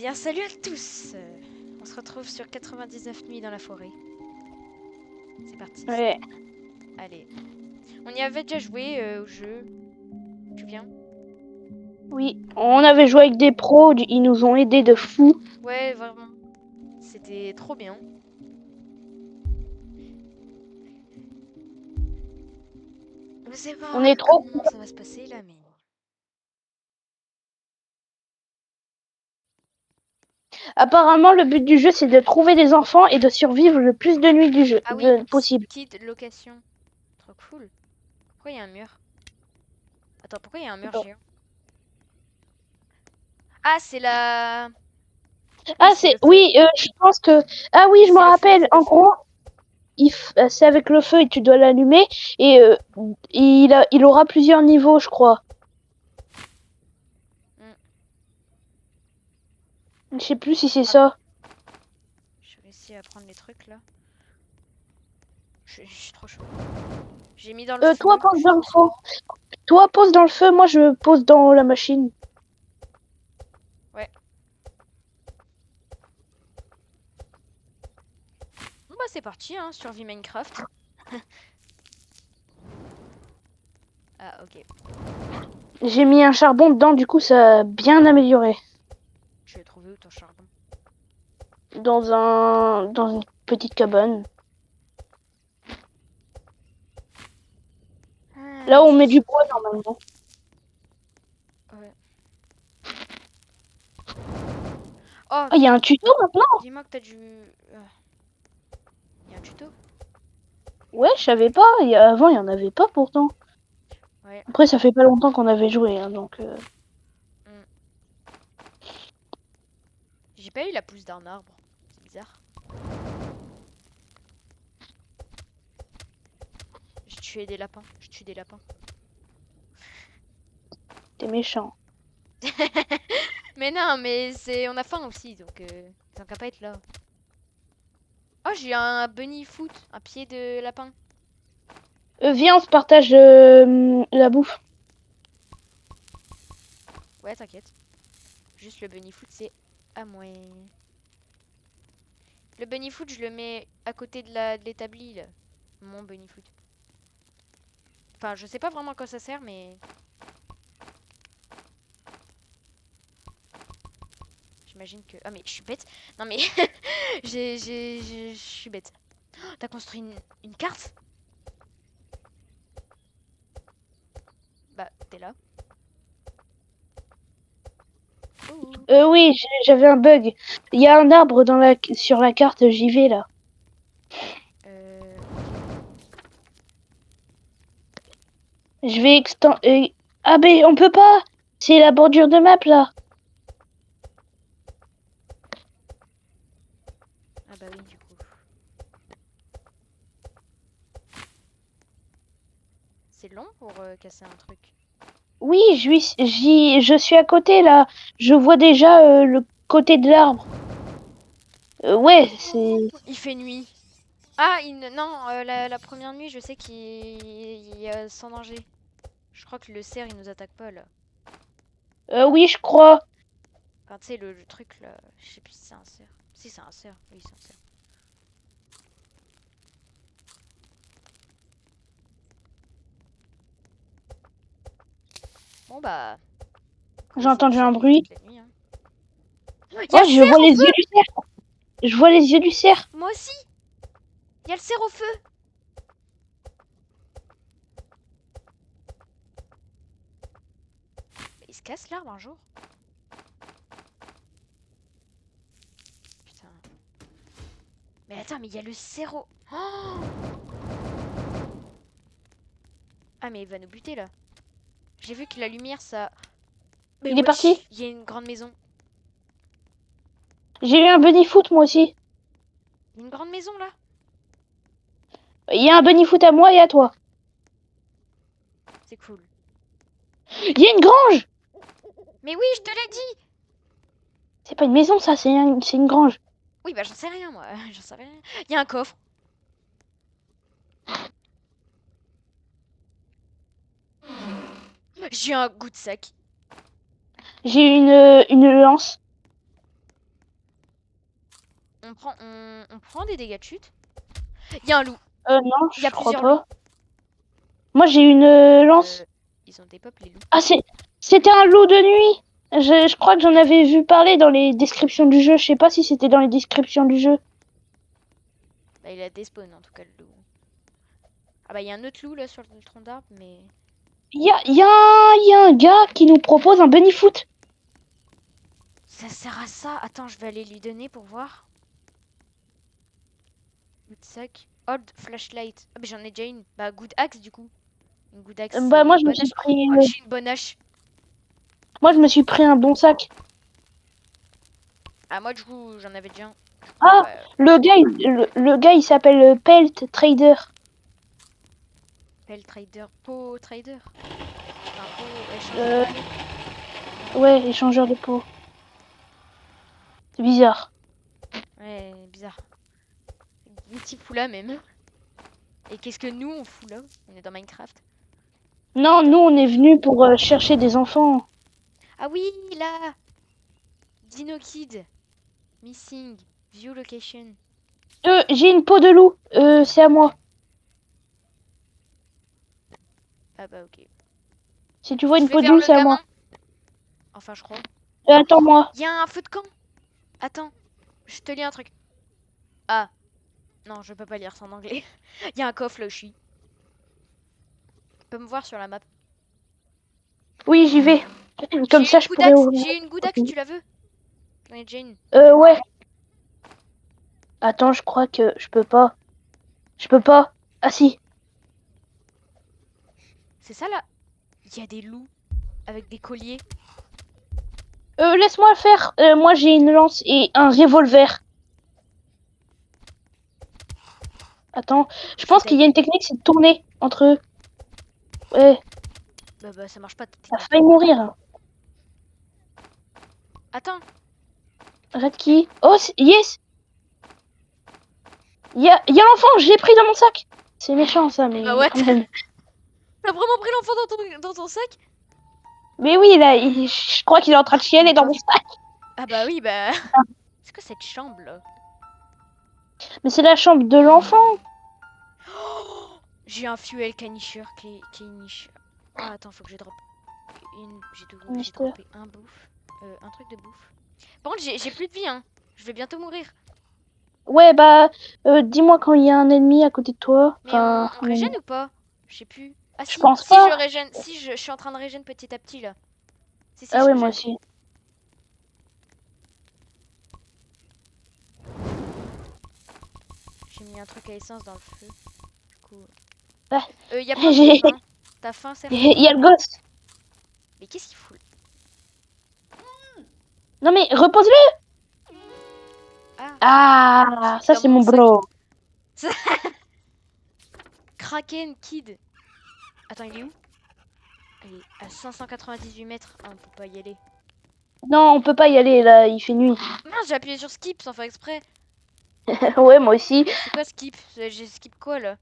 Bien, salut à tous. On se retrouve sur 99 nuits dans la forêt. C'est parti. Ouais. Allez. On y avait déjà joué au jeu. Tu viens? Oui, on avait joué avec des pros, ils nous ont aidés de fou. Ouais, vraiment. C'était trop bien. Je sais On pas est trop. comment ça va se passer là, mais... Apparemment, le but du jeu, c'est de trouver des enfants et de survivre le plus de nuits du jeu Ah oui, possible. petite location. Trop cool. Pourquoi il y a un mur? Attends, pourquoi il y a un mur Attends. géant? Ah, c'est la... Oui, Ah, c'est le feu. oui, je pense que. Ah oui, Oui, je me c'est le feu, rappelle. c'est le En feu. gros, c'est avec le feu et tu dois l'allumer et il aura plusieurs niveaux, je crois. Hmm. Je sais plus si c'est Hop, ça. j'ai réussi à prendre les trucs là. Je suis trop chaud. J'ai mis dans le Toi, feu, je pose suis dans le trop feu. fort. Toi, pose dans le feu. Moi, je pose dans la machine. Ouais. Bon bah c'est parti, hein, survie Minecraft. Ah ok, J'ai mis un charbon dedans, du coup, ça a bien amélioré. je l'ai trouvé où ton charbon? Dans une petite cabane. Là Ah, où on ça met du bois chauffe. normalement. Ouais. Oh, Ah, il y a un tuto maintenant? dis-moi que t'as du... y a un tuto? Ouais, je savais pas. Avant, il y en avait pas pourtant. Ouais. Après, ça fait pas longtemps qu'on avait joué, hein, donc. Hmm. J'ai pas eu la pousse d'un arbre. C'est bizarre. J'ai tué des lapins. Je tue des lapins. T'es méchant. Mais non, mais c'est... On a faim aussi, donc... Ils ont qu'à pas être là. Oh, j'ai un bunny foot. Un pied de lapin. Viens, on se partage la bouffe. Ouais, t'inquiète. Juste le bunny foot, c'est à moi. Le bunny foot, je le mets à côté de l'établi, là. Mon bunny foot. Enfin, je sais pas vraiment à quoi ça sert, mais... J'imagine que... Ah, mais je suis bête. Non, mais... Je suis bête. Oh, t'as construit une carte? Bah, t'es là. Ouh. Oui, j'avais un bug. Il y a un arbre sur la carte, j'y vais là. Ok. Je vais extendre. Ah, ben on peut pas! C'est la bordure de map là. Ah bah oui, du coup. C'est long pour casser un truc. Oui, je suis à côté là. Je vois déjà le côté de l'arbre. Ouais, c'est. Il fait nuit. Ah, non, la première nuit, je sais qu'il est sans danger. Je crois que le cerf, il nous attaque pas, là. Oui, je crois. Enfin, tu sais, le truc, là, je sais plus si c'est un cerf. Si, c'est un cerf. Oui, c'est un cerf. Bon, bah, faut J'ai essayer de entendu un survivre bruit. toute la nuit, hein. Il y a Oh, le je cerf vois au les feu! yeux du cerf. Je vois les yeux du cerf. Moi aussi! Il y a le cerf au feu! Mais il se casse l'arbre un jour. Putain. Mais attends, mais il y a le cerf au... Oh, ah, mais il va nous buter, là. J'ai vu que la lumière, ça... Mais Il est parti. wesh, il y a une grande maison. J'ai eu un bunny foot moi aussi. Il y a une grande maison, là. Il y a un bunny foot à moi et à toi. C'est cool. Il y a une grange. Mais oui, je te l'ai dit! C'est pas une maison ça, c'est une grange. Oui, bah j'en sais rien, moi. J'en sais rien. Il y a un coffre. J'ai un goût de sac. J'ai une lance. On prend des dégâts de chute. Il y a un loup. Non, Il y a je crois plusieurs pas. loups. Moi, j'ai une lance. Ils ont des pop les loups. Ah, c'était un loup de nuit. Je crois que j'en avais vu parler dans les descriptions du jeu. Je sais pas si c'était dans les descriptions du jeu. Bah, il a des spawns en tout cas le loup. Ah bah il y a un autre loup là sur le tronc d'arbre mais... Il y a un gars qui nous propose un bunny foot. Ça sert à ça. Attends, je vais aller lui donner pour voir. Good sac. Old flashlight. Ah bah j'en ai déjà une. Bah good axe du coup. Une good axe c'est Bah, moi, une je me bonne suis hache. pris, Oh, j'ai une bonne hache. moi, je me suis pris un bon sac. Ah moi du coup j'en avais déjà un. Ah, Bah, le gars, il s'appelle Pelt Trader. Pell trader. Po trader. Enfin po Euh, échangeur de peau. ouais, échangeur de peau. C'est bizarre. Ouais, bizarre. Petit fout là même. Et qu'est-ce que nous on fout là? On est dans Minecraft. Non, nous, on est venus pour chercher des enfants. Ah oui, là! Dino Kid. Missing. View location. J'ai une peau de loup. C'est à moi. Ah bah ok. Si tu vois Je une vais peau de vers loup, le c'est à moi. gamin. Enfin je crois. Attends-moi. Il y a un feu de camp. Attends. Je te lis un truc. Ah. Non, je peux pas lire, c'est en anglais. Il y a un coffre là où je suis. Tu peux me voir sur la map. Oui, j'y vais. Comme ça, je pourrais ouvrir. J'ai une goudax, tu la veux? J'en ai déjà une. Ouais. Attends, je crois que je peux pas. Je peux pas. Ah si. C'est ça là. Il y a des loups avec des colliers. Laisse-moi le faire. Moi, j'ai une lance et un revolver. Attends, je pense qu'il y a une technique, c'est de tourner entre eux. Ouais, Bah ça marche pas ta t'as technique. failli mourir. Attends. Red key. Oh, yes. Il y a l'enfant, je l'ai pris dans mon sac. C'est méchant ça, mais Bah what? quand même. T'as vraiment pris l'enfant dans ton sac? Mais oui, là, je crois qu'il est en train de chialer dans mon sac. Ah bah oui, bah... C'est quoi cette chambre là? Mais c'est la chambre de l'enfant. J'ai un fuel canicheur canicheur. Ah attends, faut que je drop j'ai droppé un bouffe. Un truc de bouffe. Par contre, j'ai plus de vie, hein. Je vais bientôt mourir. Ouais, bah, dis-moi quand il y a un ennemi à côté de toi. Mais Enfin, on régène ou pas? Je sais plus. Ah je si, pense si je pas. régène, si je suis en train de régène petit à petit là. Si Ah je ouais, moi régène. aussi. J'ai mis un truc à essence dans le feu. Du coup. Ah, Y a pas de bouffe, hein. T'as faim, c'est il y a le gosse. Mais qu'est-ce qu'il fout? Non mais repose-le. Ah, Ah, ça dans c'est mon mon sac. bro. Kraken Kid. Attends, il est où? Il est à 598 mètres. Ah, on peut pas y aller. Non, on peut pas y aller là, il fait nuit. Mince, j'ai appuyé sur skip sans faire exprès. Ouais, moi aussi. C'est quoi skip? J'ai skip quoi là?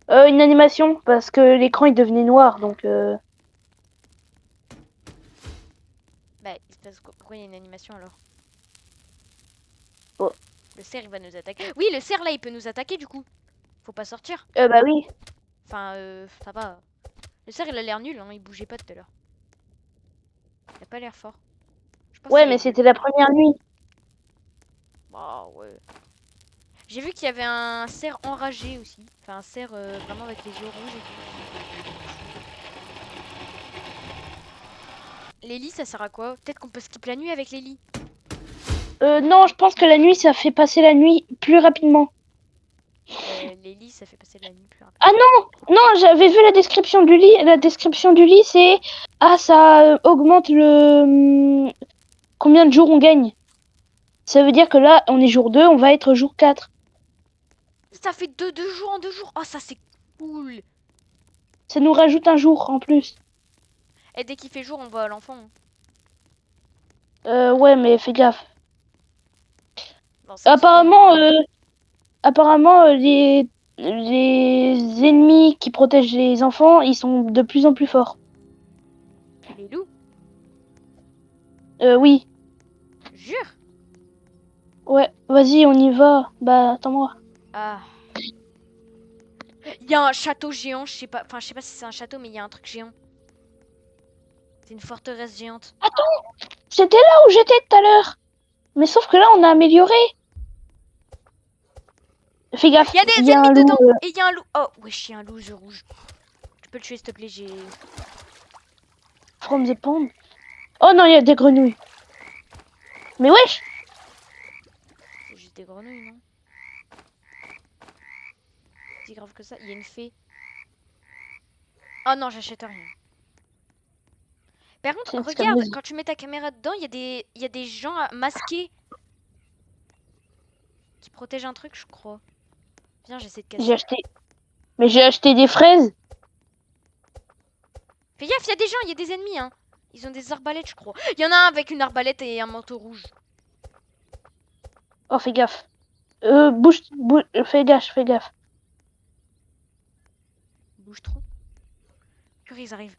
Une animation parce que l'écran il devenait noir donc. Bah, il se passe quoi? Pourquoi il y a une animation alors? Oh. Le cerf il va nous attaquer. Oui, le cerf là il peut nous attaquer du coup. Faut pas sortir. Bah oui. Enfin, ça va. Le cerf il a l'air nul, hein. Il bougeait pas tout à l'heure. Il a pas l'air fort. Je pense Ouais, qu'il mais est nul. c'était la première nuit. Bah ouais. J'ai vu qu'il y avait un cerf enragé aussi. Enfin, un cerf vraiment avec les yeux rouges et tout. Les lits, ça sert à quoi? Peut-être qu'on peut skip la nuit avec les lits. Non, je pense que la nuit ça fait passer la nuit plus rapidement. Les lits, ça fait passer la nuit plus rapide. Ah non, j'avais vu la description du lit. La description du lit c'est ça augmente le combien de jours on gagne. Ça veut dire que là on est jour 2, on va être jour 4. Ça fait deux jours en 2 jours. Oh, ça c'est cool. Ça nous rajoute un jour en plus. Et dès qu'il fait jour, on voit à l'enfant. Ouais, mais fais gaffe. Non, c'est Apparemment, les ennemis qui protègent les enfants, ils sont de plus en plus forts. les loups. Oui. Jure. Ouais, vas-y, on y va. Bah, attends-moi. Ah. Il y a un château géant, je sais pas. Enfin, je sais pas si c'est un château, mais il y a un truc géant. C'est une forteresse géante. C'était là où j'étais tout à l'heure. Mais sauf que là, on a amélioré. Fais gaffe, Il y a il des y a un ennemis loup dedans! Et il y a un loup. Oh, wesh, il y a un loup aux yeux rouges. Tu peux le tuer, s'il te plaît, j'ai. from the pond. Oh non, il y a des grenouilles. Mais wesh! C'est juste des grenouilles, non? Si grave que ça. Il y a une fée. Oh non, j'achète rien. Par contre, C'est une regarde, scameuse. quand tu mets ta caméra dedans, il y a des gens masqués qui protègent un truc, je crois. Viens, j'essaie de J'ai casser. acheté. Mais j'ai acheté des fraises. Fais gaffe, il y a des gens, il y a des ennemis, hein. Ils ont des arbalètes, je crois. Il y en a un avec une arbalète et un manteau rouge. Oh, fais gaffe. Bouge, fais gaffe, fais gaffe. Bouge trop. Purée, ils arrivent.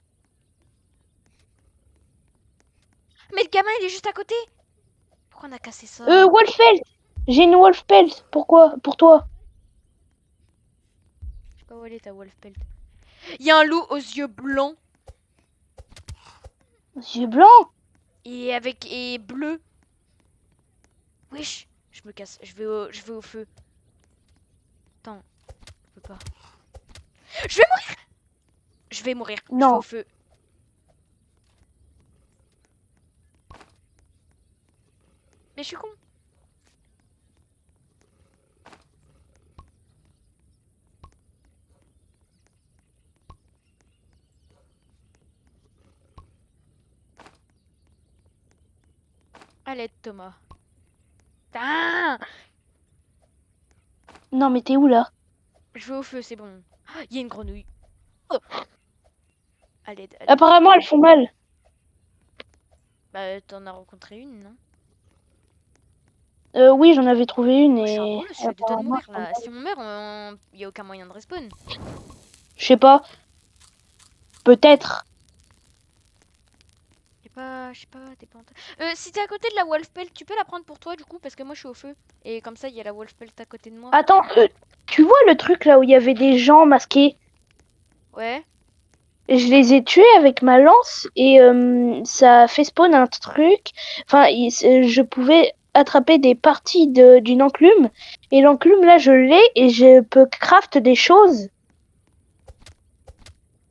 Mais le gamin, il est juste à côté. Pourquoi on a cassé ça? Wolfpelt! J'ai une Wolfpelt. Pourquoi? Pour toi. Je sais pas où elle est ta Wolfpelt. Il y a un loup aux yeux blancs Yeux blancs. et bleu. Wesh, je me casse. Je vais au feu. Attends, je peux pas. Je vais mourir. Je vais mourir. Je vais Non. au feu. Mais je suis con. À l'aide, Thomas. Ah, Non, mais t'es où là? je vais au feu, c'est bon. Il y a une grenouille. Oh. À l'aide, à l'aide. Apparemment, elles font mal. Bah, t'en as rencontré une, non? Oui, j'en avais trouvé une Moi, je suis un et gros, je suis à deux doigts de apparemment, mourir elles font là. mal. Si on meurt, il y a aucun moyen de respawn. Je sais pas. Peut-être. Je sais pas, t'es pas si t'es à côté de la Wolfpelt, tu peux la prendre pour toi du coup, parce que moi je suis au feu. Et comme ça, il y a la Wolfpelt à côté de moi. Attends, tu vois le truc là où il y avait des gens masqués? Ouais. Je les ai tués avec ma lance et ça a fait spawn un truc. Enfin, je pouvais attraper des parties d'une enclume et l'enclume là je l'ai et je peux craft des choses.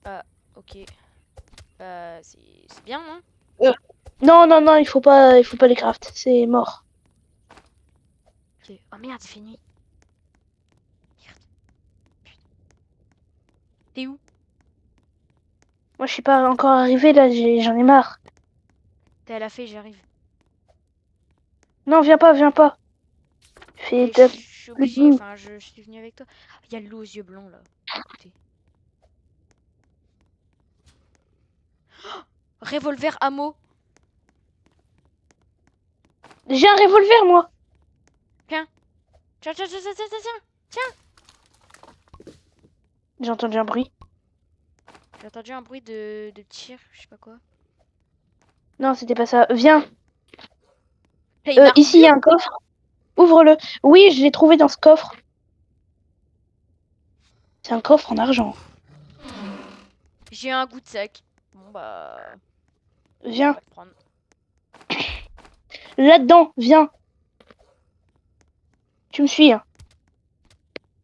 Ah, ok. C'est bien, non? Euh, non, il faut pas les craft, c'est mort. Ok. Oh merde, il fait nuit. Merde. Putain. T'es où? Moi je suis pas encore arrivé là, j'en ai marre. T'es à la fée, j'arrive. Non, viens pas. Fais Mais ta je suis obligée, pute. enfin, je suis venue avec toi. Il y a le loup aux yeux blancs là. Écoutez. Revolver ammo. J'ai un revolver moi. Tiens. Tiens, tiens, tiens, tiens, tiens, tiens. J'ai entendu un bruit. J'ai entendu un bruit de tir, je sais pas quoi. Non, c'était pas ça. Viens. T'as une Ici il y a armure? un coffre. Ouvre-le. Oui, je l'ai trouvé dans ce coffre. C'est un coffre en argent. J'ai un goût de sac. Bon bah, on Viens. va le prendre. Là-dedans, viens. Tu me suis, hein.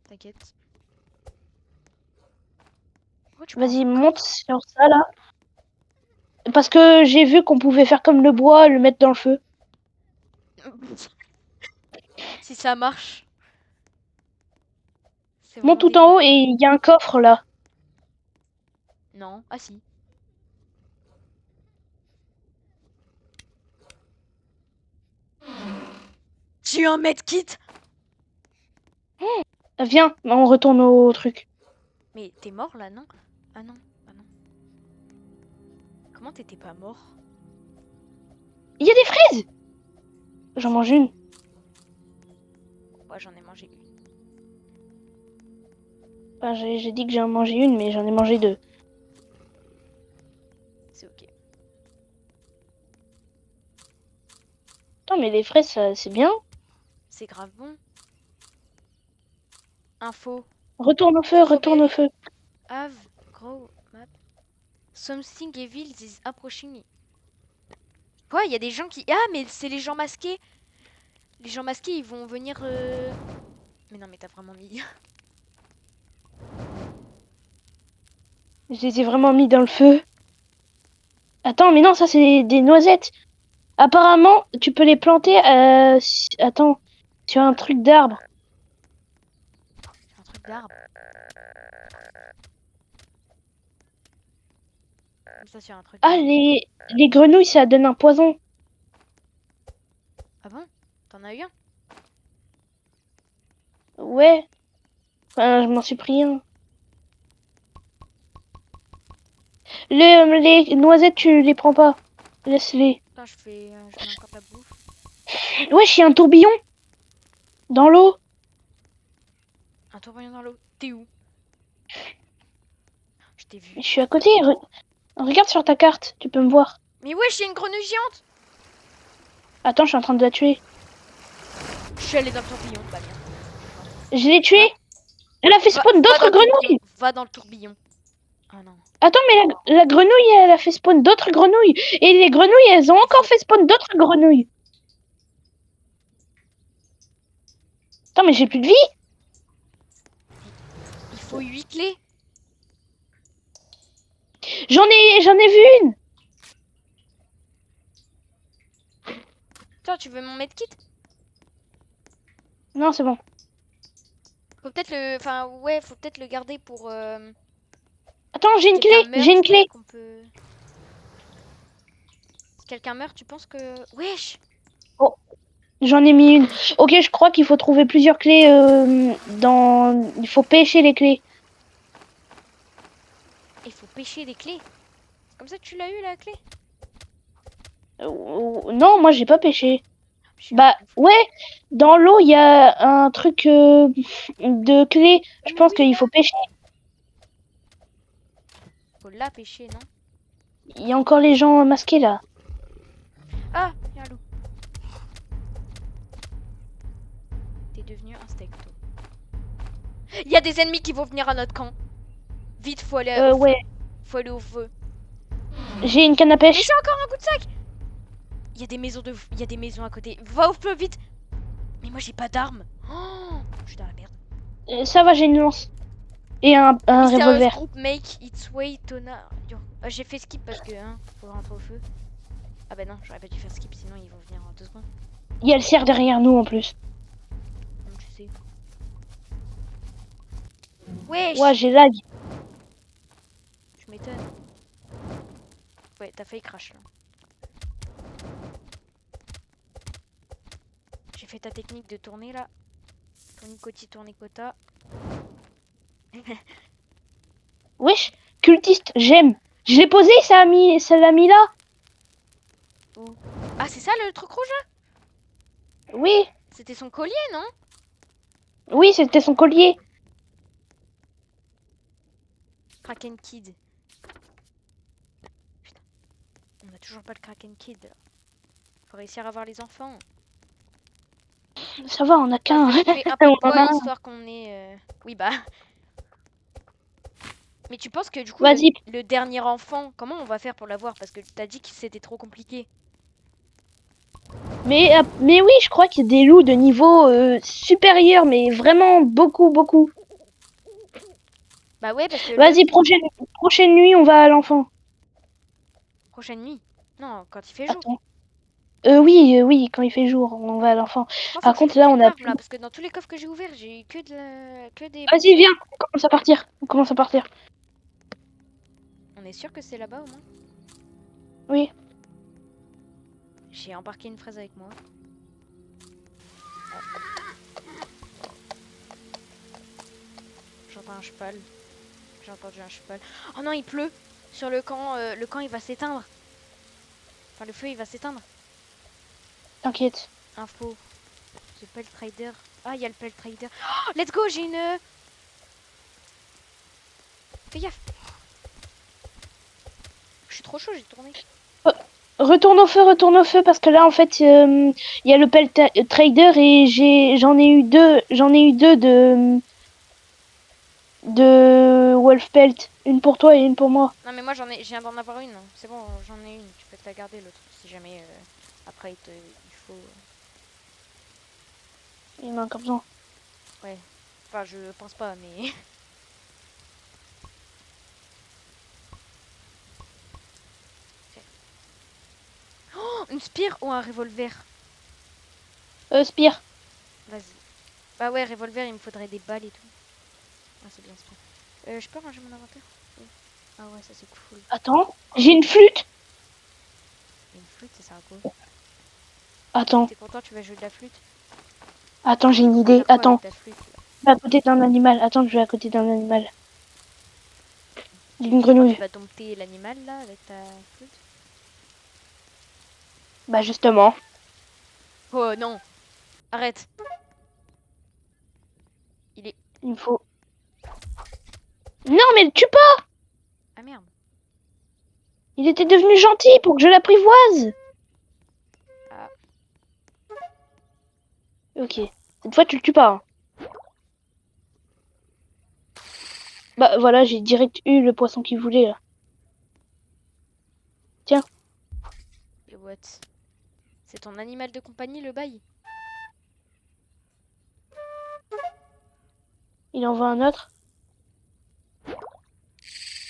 T'inquiète. Pourquoi tu prends Vas-y, son monte coffre? sur ça, là. Parce que j'ai vu qu'on pouvait faire comme le bois, le mettre dans le feu. Si ça marche, c'est Monte vraiment tout en dégueu. haut et il y a un coffre, là. Non, ah si. J'ai eu un medkit! Viens, on retourne au truc. Mais t'es mort là, non? Ah non, ah non. Comment t'étais pas mort? Il y a des fraises. J'en mange une. Ouais, j'en ai mangé une. Enfin, j'ai dit que j'en mangeais une, mais j'en ai mangé deux. C'est ok. Attends, mais les fraises, c'est bien. C'est grave bon. Info. Retourne au feu, retourne au feu. Have grow map. Something evil is approaching. Quoi, il y a des gens qui... Ah, mais c'est les gens masqués. Les gens masqués, ils vont venir... Mais non, mais t'as vraiment mis... Je les ai vraiment mis dans le feu. Attends, mais non, ça c'est des noisettes. Apparemment, tu peux les planter. Attends, sur un truc d'arbre. C'est un truc d'arbre. Comme ça, sur un truc Ah, d'arbre. les grenouilles, ça donne un poison. Ah bon? T'en as eu un? Ouais. Enfin, je m'en suis pris un. Les noisettes, tu les prends pas. Laisse-les. Attends, je mets encore de la bouffe. Wesh, il y a un tourbillon. Dans l'eau. Un tourbillon dans l'eau. T'es où? Je t'ai vu. Je suis à côté. Regarde sur ta carte. Tu peux me voir. Mais wesh, il y a une grenouille géante! Attends, je suis en train de la tuer. Je suis allée dans le tourbillon. Bah bien. Je l'ai tuée. Elle a fait spawn Va d'autres dans le grenouilles. tourbillon. Va dans le tourbillon. Oh non. Attends, mais la grenouille, elle a fait spawn d'autres grenouilles. Et les grenouilles, elles ont encore fait spawn d'autres grenouilles. Attends, mais j'ai plus de vie. Il faut 8 clés. J'en ai vu une. Tiens, tu veux mon medkit? Non, c'est bon. Faut peut-être le... Enfin, ouais, faut peut-être le garder pour... Attends, j'ai une quelqu'un clé. meurt, J'ai une tu vois, clé. qu'on peut... Si quelqu'un meurt, tu penses que... Wesh! J'en ai mis une. Ok, je crois qu'il faut trouver plusieurs clés dans... Il faut pêcher les clés. Il faut pêcher des clés. C'est comme ça que tu l'as eu, la clé? Non, moi, j'ai pas pêché. Je suis Bah, ouais. Dans l'eau, il y a un truc de clés. Je pense qu'il faut pêcher. Faut la pêcher, non? Il y a encore les gens masqués, là. Ah! Il y a un loup. T'es devenu un steak, toi. Il y a des ennemis qui vont venir à notre camp. Vite, faut aller au feu. Ouais. Faut aller au feu. J'ai une canne à Mais pêche. j'ai encore un coup de sac! Il y a des maisons il y a des maisons à côté. Va au feu, vite! Mais moi, j'ai pas d'armes. Oh, je suis dans la merde. Ça va, j'ai une lance. Et un Mysterious revolver. group make its way to j'ai fait skip parce que faut rentrer au feu. Ah bah non, j'aurais pas dû faire skip sinon ils vont venir en 2 secondes. Il y a le cerf derrière nous, en plus. Comme tu sais. Wesh! Ouais, j'ai lag. Je m'étonne. Ouais, t'as failli crash là. J'ai fait ta technique de tourner là. Tournicoti, tournicota. Wesh, cultiste, j'aime. Je l'ai posé, ça l'a mis là. Où? Ah, c'est ça le truc rouge là? Oui, C'était son collier, non? oui, c'était son collier. Kraken Kid. Putain. On a toujours pas le Kraken Kid. Faut réussir à avoir les enfants. Ça va, on a qu'un. Je vais trouver un peu On de en a bois un. histoire qu'on ait... Oui bah... Mais tu penses que du coup, Vas-y. le dernier enfant, comment on va faire pour l'avoir? Parce que t'as dit que c'était trop compliqué. Mais oui, je crois qu'il y a des loups de niveau supérieur, mais vraiment beaucoup, beaucoup. Bah ouais, parce que Vas-y, prochaine nuit, on va à l'enfant. prochaine nuit. Non, quand il fait jour. Attends. Oui, quand il fait jour, on va à l'enfant. Moi, faut Par que je contre, trouve là, on une a arme plus. là, parce que dans tous les coffres que j'ai ouverts, j'ai eu que des... Vas-y, viens, on commence à partir. On commence à partir. On est sûr que c'est là-bas au moins? Oui. J'ai embarqué une fraise avec moi. J'entends un cheval. J'ai entendu un cheval. Oh non, il pleut sur le camp. Le camp, il va s'éteindre. Enfin, le feu, il va s'éteindre. T'inquiète. Info. The Pelt Trader. Ah, il y a le Pelt Trader. Oh, let's go, j'ai une... Fais gaffe. Je suis trop chaud, j'ai tourné. retourne au feu parce que là en fait il y a le trader et j'en ai eu deux de wolf pelt, une pour toi et une pour moi. Non, mais moi, je viens d'en avoir une. C'est bon, j'en ai une. Tu peux te la garder, l'autre. Si jamais, après, il faut... Il y en a encore besoin. Ouais. Enfin, je pense pas, mais... Oh, une spire ou un revolver? Spire. Vas-y. Bah ouais, revolver, il me faudrait des balles et tout. Ah, c'est bien spire. Je peux ranger mon inventaire? Oui. Ah ouais, ça c'est cool. Attends, j'ai une flûte. Une flûte, ça sert à quoi? Attends, T'es content, tu vas jouer de la flûte? j'ai une Tu vas idée. faire quoi avec Attends, ta flûte, là? je vais à côté d'un animal. Attends, je vais à côté d'un animal. D'une Comment tu grenouille. vas dompter l'animal, là, avec ta flûte? Bah justement. Oh non! Arrête! Il est... Il me faut. Non mais le tue pas. Ah merde! Il était devenu gentil pour que je l'apprivoise. Ah. Ok. Cette fois tu le tues pas. Hein. Bah voilà, j'ai direct eu le poisson qu'il voulait là. Tiens. Et what? C'est ton animal de compagnie, le bail? Il en veut un autre.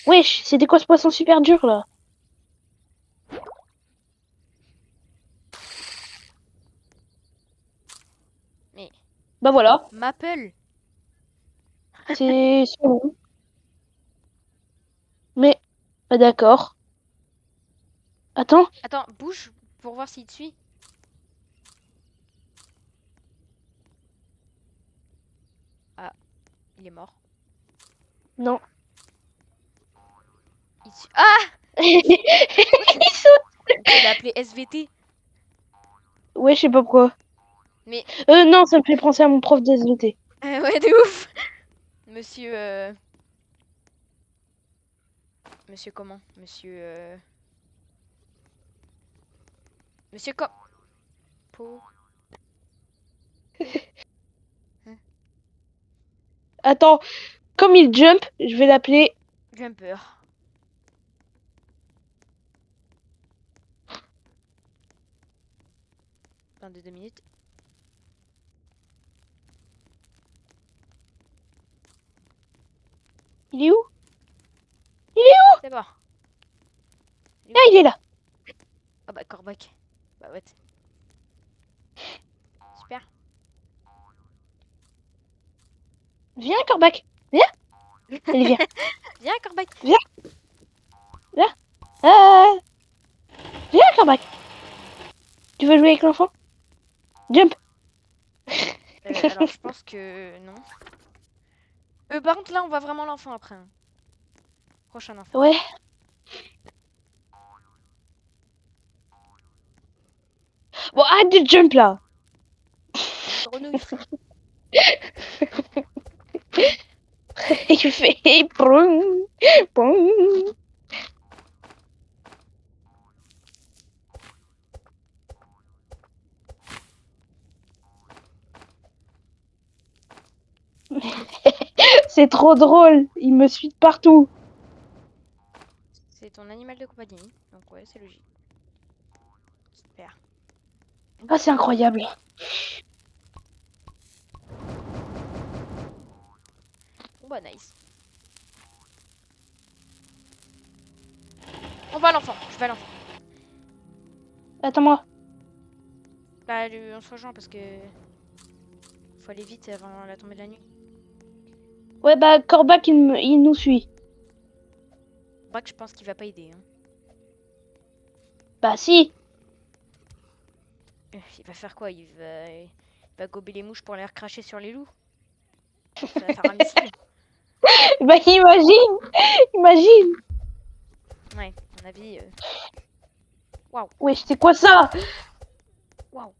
Wesh, c'était quoi ce poisson super dur là? Mais... Bah voilà. Maple! C'est bon. Mais. Bah d'accord. Attends. Attends, bouge pour voir s'il te suit. Ah, il est mort. Non. Il te suit. Ah! Il saute. Tu l'as appelé SVT. Ouais, je sais pas pourquoi. Mais... Non, ça me fait penser à mon prof de SVT. ouais, de ouf! Monsieur... Monsieur comment? Monsieur... Monsieur Co... Po... Attends, comme il jump, je vais l'appeler. Jumper. Fin de 2 minutes. Il est où? C'est bon. Ah, il est là. Ah bah, Corbac. Bah, what? Super. Viens, Corbac. Viens. Allez, viens. Viens, Corbac. Ah. Viens, Corbac. Tu veux jouer avec l'enfant? Jump. Alors, je pense que non. Par contre, là, on voit vraiment l'enfant après. Hein. Prochain enfant. Ouais. Bon, arrête de jump là. Grenouille. Il fait broum, broum. C'est trop drôle. Il me suit de partout. C'est ton animal de compagnie. Donc, ouais, c'est logique. Super. Ah, c'est incroyable. Bon, bah, nice. On va à l'enfant. Je vais à l'enfant. Attends-moi. Bah, on se rejoint parce que... faut aller vite avant la tombée de la nuit. Ouais, bah, Corbac, il nous suit. Braque, je pense qu'il va pas aider. Hein. Bah, si. Il va faire quoi? Il va gober les mouches pour les recracher sur les loups? Ça va faire un missile. Bah, imagine. Imagine. Ouais, à mon avis... Waouh. Wesh, c'est quoi ça? Waouh.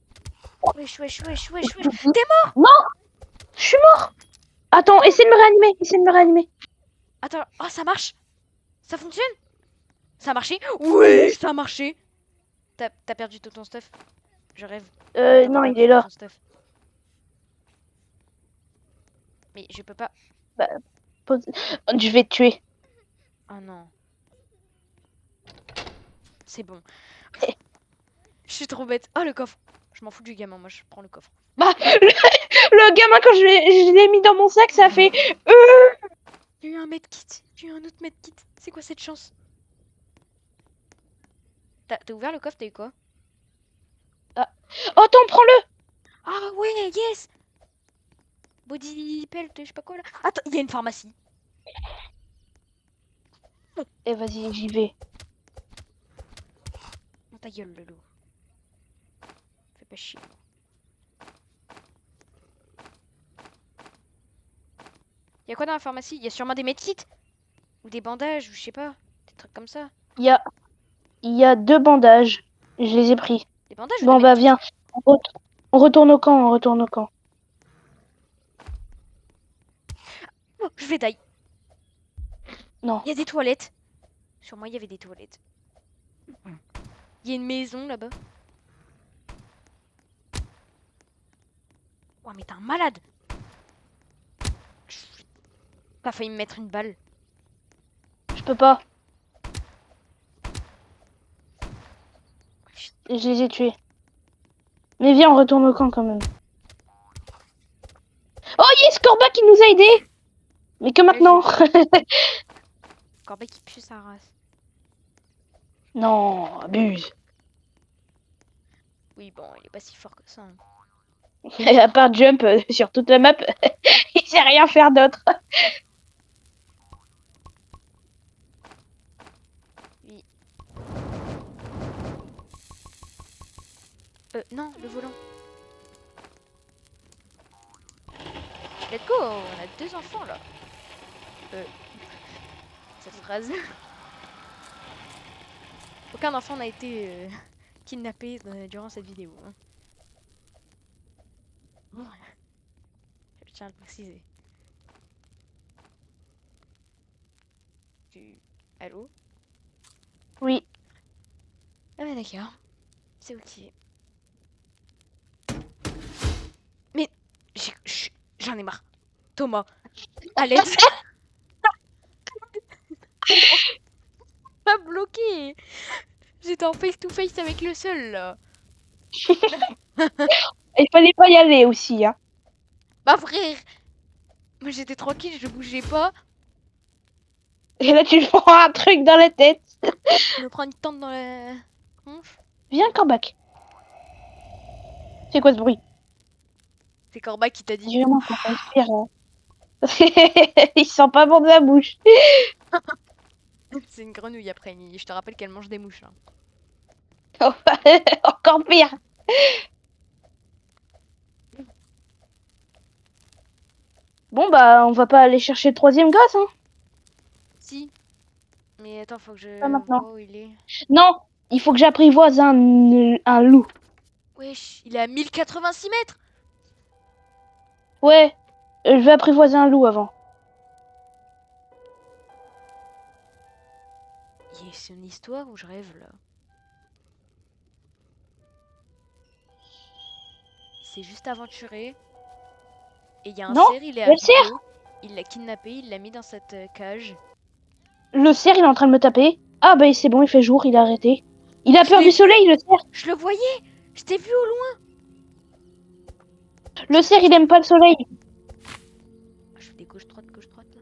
Wesh. T'es mort? Non, je suis mort. Attends, essaie de me réanimer. Attends. Oh, ça marche? Ça fonctionne? Ça a marché? Oui, ça a marché. t'as perdu tout ton stuff. Je rêve. T'as Non, il perdu est tout là. ton stuff. Mais je peux pas. Bah, je vais te tuer. Oh non. C'est bon. Je suis trop bête. Oh le coffre. Je m'en fous du gamin, moi je prends le coffre. Bah, le gamin, quand je l'ai mis dans mon sac, ça a fait... J'ai eu un medkit. J'ai eu un autre medkit. C'est quoi cette chance? T'as ouvert le coffre, t'as eu quoi? Oh, attends, prends-le. Ah ouais, yes! Body pelt, je sais pas quoi là. Attends, il y a une pharmacie. Eh, vas-y, j'y vais. Dans ta gueule, le loup. Fais pas chier. Y a quoi dans la pharmacie? Y a sûrement des medkits? Ou des bandages, ou je sais pas. Des trucs comme ça. Il y a, il y a 2 bandages. Je les ai pris. Des bandages ou des Bon, bah, medkits? viens. On retourne au camp, on retourne au camp. Oh, je vais die. Non. Y a des toilettes. Sur moi, il y avait des toilettes. Il y a une maison là-bas. Oh, mais t'es un malade! T'as failli me mettre une balle. Je peux pas. Je les ai tués. Mais viens, on retourne au camp quand même. Oh, yes, Corba qui nous a aidés. Mais que maintenant. Corbeil qui pue sa race. Non, abuse. Oui, bon, il est pas si fort que ça. Hein. À part jump sur toute la map, il sait rien faire d'autre. Oui. Non, le volant. Let's go, on a 2 enfants là. Cette phrase. Aucun enfant n'a été kidnappé durant cette vidéo. Hein. Je tiens à le préciser. Allô? Oui. Ah ouais, d'accord. C'est ok. Mais j'en ai marre. Thomas, à l'aide. Pas bloqué. J'étais en face to face avec le seul là. Il fallait pas y aller aussi, hein. Bah frère, moi j'étais tranquille, je bougeais pas. Et là, tu te prends un truc dans la tête. Je me prends une tente dans la tronche. Viens, Corbac. C'est quoi ce bruit? C'est Corba qui t'a dit. Vraiment, ça respire. Hein. Il sent pas bon de la bouche. C'est une grenouille après. Je te rappelle qu'elle mange des mouches. Hein. Encore pire. Bon, bah, on va pas aller chercher le 3e gosse, hein. Si. Mais attends, faut que je Pas maintenant. vois où il est. Non, il faut que j'apprivoise un loup. Wesh, il est à 1086 mètres. Ouais, je vais apprivoiser un loup avant. C'est une histoire où je rêve là. Il s'est juste aventuré. Et il y a un Non, cerf, il est le cerf. arrivé. Il l'a kidnappé, il l'a mis dans cette cage. Le cerf, il est en train de me taper. Ah bah c'est bon, il fait jour, il a arrêté. Il a Je peur l'ai du vu. soleil, le cerf. Je le voyais. Je t'ai vu au loin. Le cerf, il aime pas le soleil. Je fais des gauche-droite, gauche-droite là.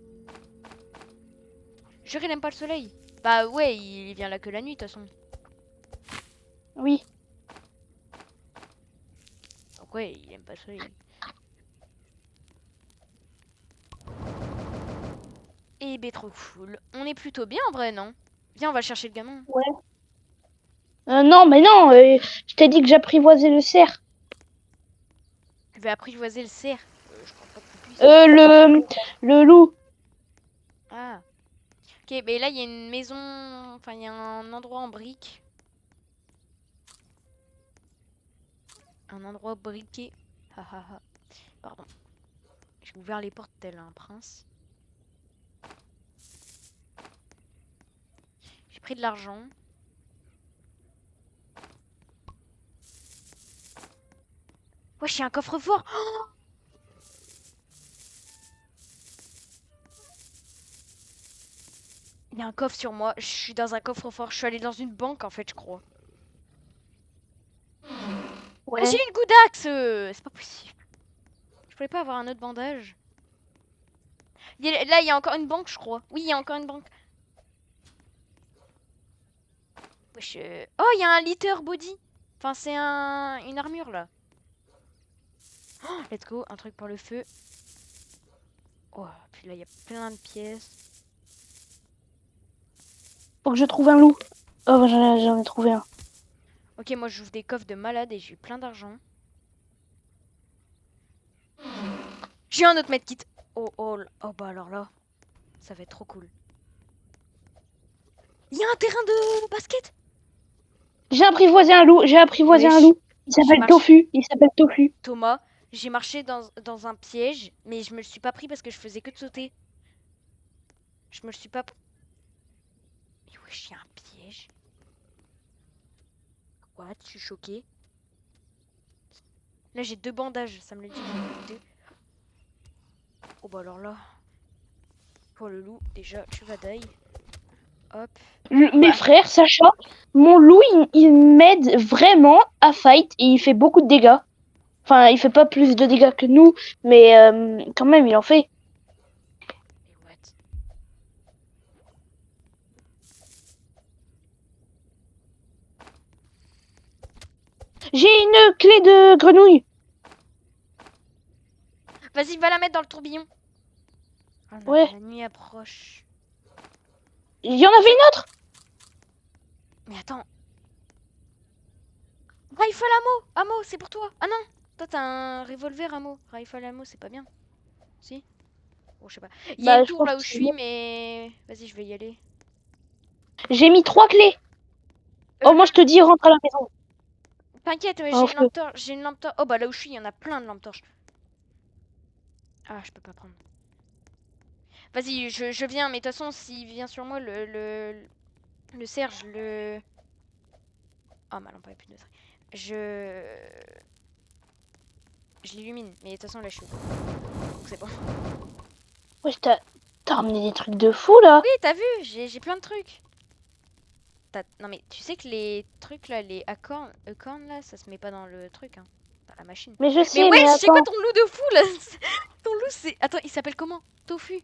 Jure, il aime pas le soleil. Bah ouais, il vient là que la nuit de toute façon. Oui. Donc ouais, il aime pas le soleil. Et ben trop cool. On est plutôt bien en vrai, non? Viens, on va chercher le gamin. Ouais. Non, mais non, je t'ai dit que j'apprivoisais le cerf. Tu vas apprivoiser le cerf. Je crois pas que tu puisses. Le loup. Ah. Ok, mais là il y a une maison. Enfin, il y a un endroit en brique. Un endroit briqué. Ha ha ha. Pardon. J'ai ouvert les portes tel un prince. J'ai pris de l'argent. Wesh, il y a un coffre-fort. Il y a un coffre sur moi. Je suis dans un coffre-fort. Je suis allée dans une banque, en fait, je crois. Ah, j'ai Ouais. une goudax. C'est pas possible. Je pouvais pas avoir un autre bandage. Là, il y a encore une banque, je crois. Oui, il y a encore une banque. Wesh, oh, il y a un litter body. Enfin, c'est une armure, là. Oh, let's go. Un truc pour le feu. Oh, puis là, il y a plein de pièces. Faut que je trouve un loup. Oh, bah, j'en ai trouvé un. Ok, moi, j'ouvre des coffres de malade et j'ai eu plein d'argent. J'ai un autre medkit. Oh, bah alors là, ça va être trop cool. Il y a un terrain de basket. J'ai apprivoisé un loup. J'ai apprivoisé un Wesh, loup. Il j'ai s'appelle marché. Tofu. Il s'appelle Tofu. Thomas, j'ai marché dans un piège, mais je me le suis pas pris parce que je faisais que de sauter. Je me le suis pas pris. Mais wesh, il y a un piège. What? Je suis choquée. Là, j'ai 2 bandages, ça me le dit. Deux. Oh bah alors là. Pour le loup, déjà, tu vas die. Hop. Mes Bah, frères, Sacha, mon loup, il m'aide vraiment à fight et il fait beaucoup de dégâts. Enfin, il fait pas plus de dégâts que nous, mais quand même, il en fait. mais what? J'ai une clé de grenouille. Vas-y, va la mettre dans le tourbillon. Oh, Ouais. la nuit approche. Il y en avait une autre. Mais attends. Rifle ammo! Ammo, c'est pour toi! Ah non! Toi, t'as un revolver ammo. Rifle ammo, c'est pas bien. Si? Bon, je sais pas. Il y a Bah, une je tour pense là que où je c'est suis, bon. mais. Vas-y, je vais y aller. J'ai mis 3 clés. Oh, moi, je te dis, rentre à la maison. T'inquiète, En j'ai une feu. lampe torche. J'ai une lampe torche. Oh, bah là où je suis, il y en a plein de lampes torches. Ah, je peux pas prendre. Vas-y, je viens, mais de toute façon, s'il vient sur moi, le Serge, le. Oh, ma lampe avait plus de batterie. Je l'illumine, mais de toute façon, là, je suis au bout. Donc c'est bon. Ouais, t'as ramené des trucs de fou, là. Oui, t'as vu, j'ai plein de trucs. Non, mais tu sais que les trucs là, les acorns là, ça se met pas dans le truc, hein. Dans la machine. Mais je Mais sais, mais wesh, c'est quoi attends. ton loup de fou là? Ton loup, c'est. Attends, il s'appelle comment? Tofu.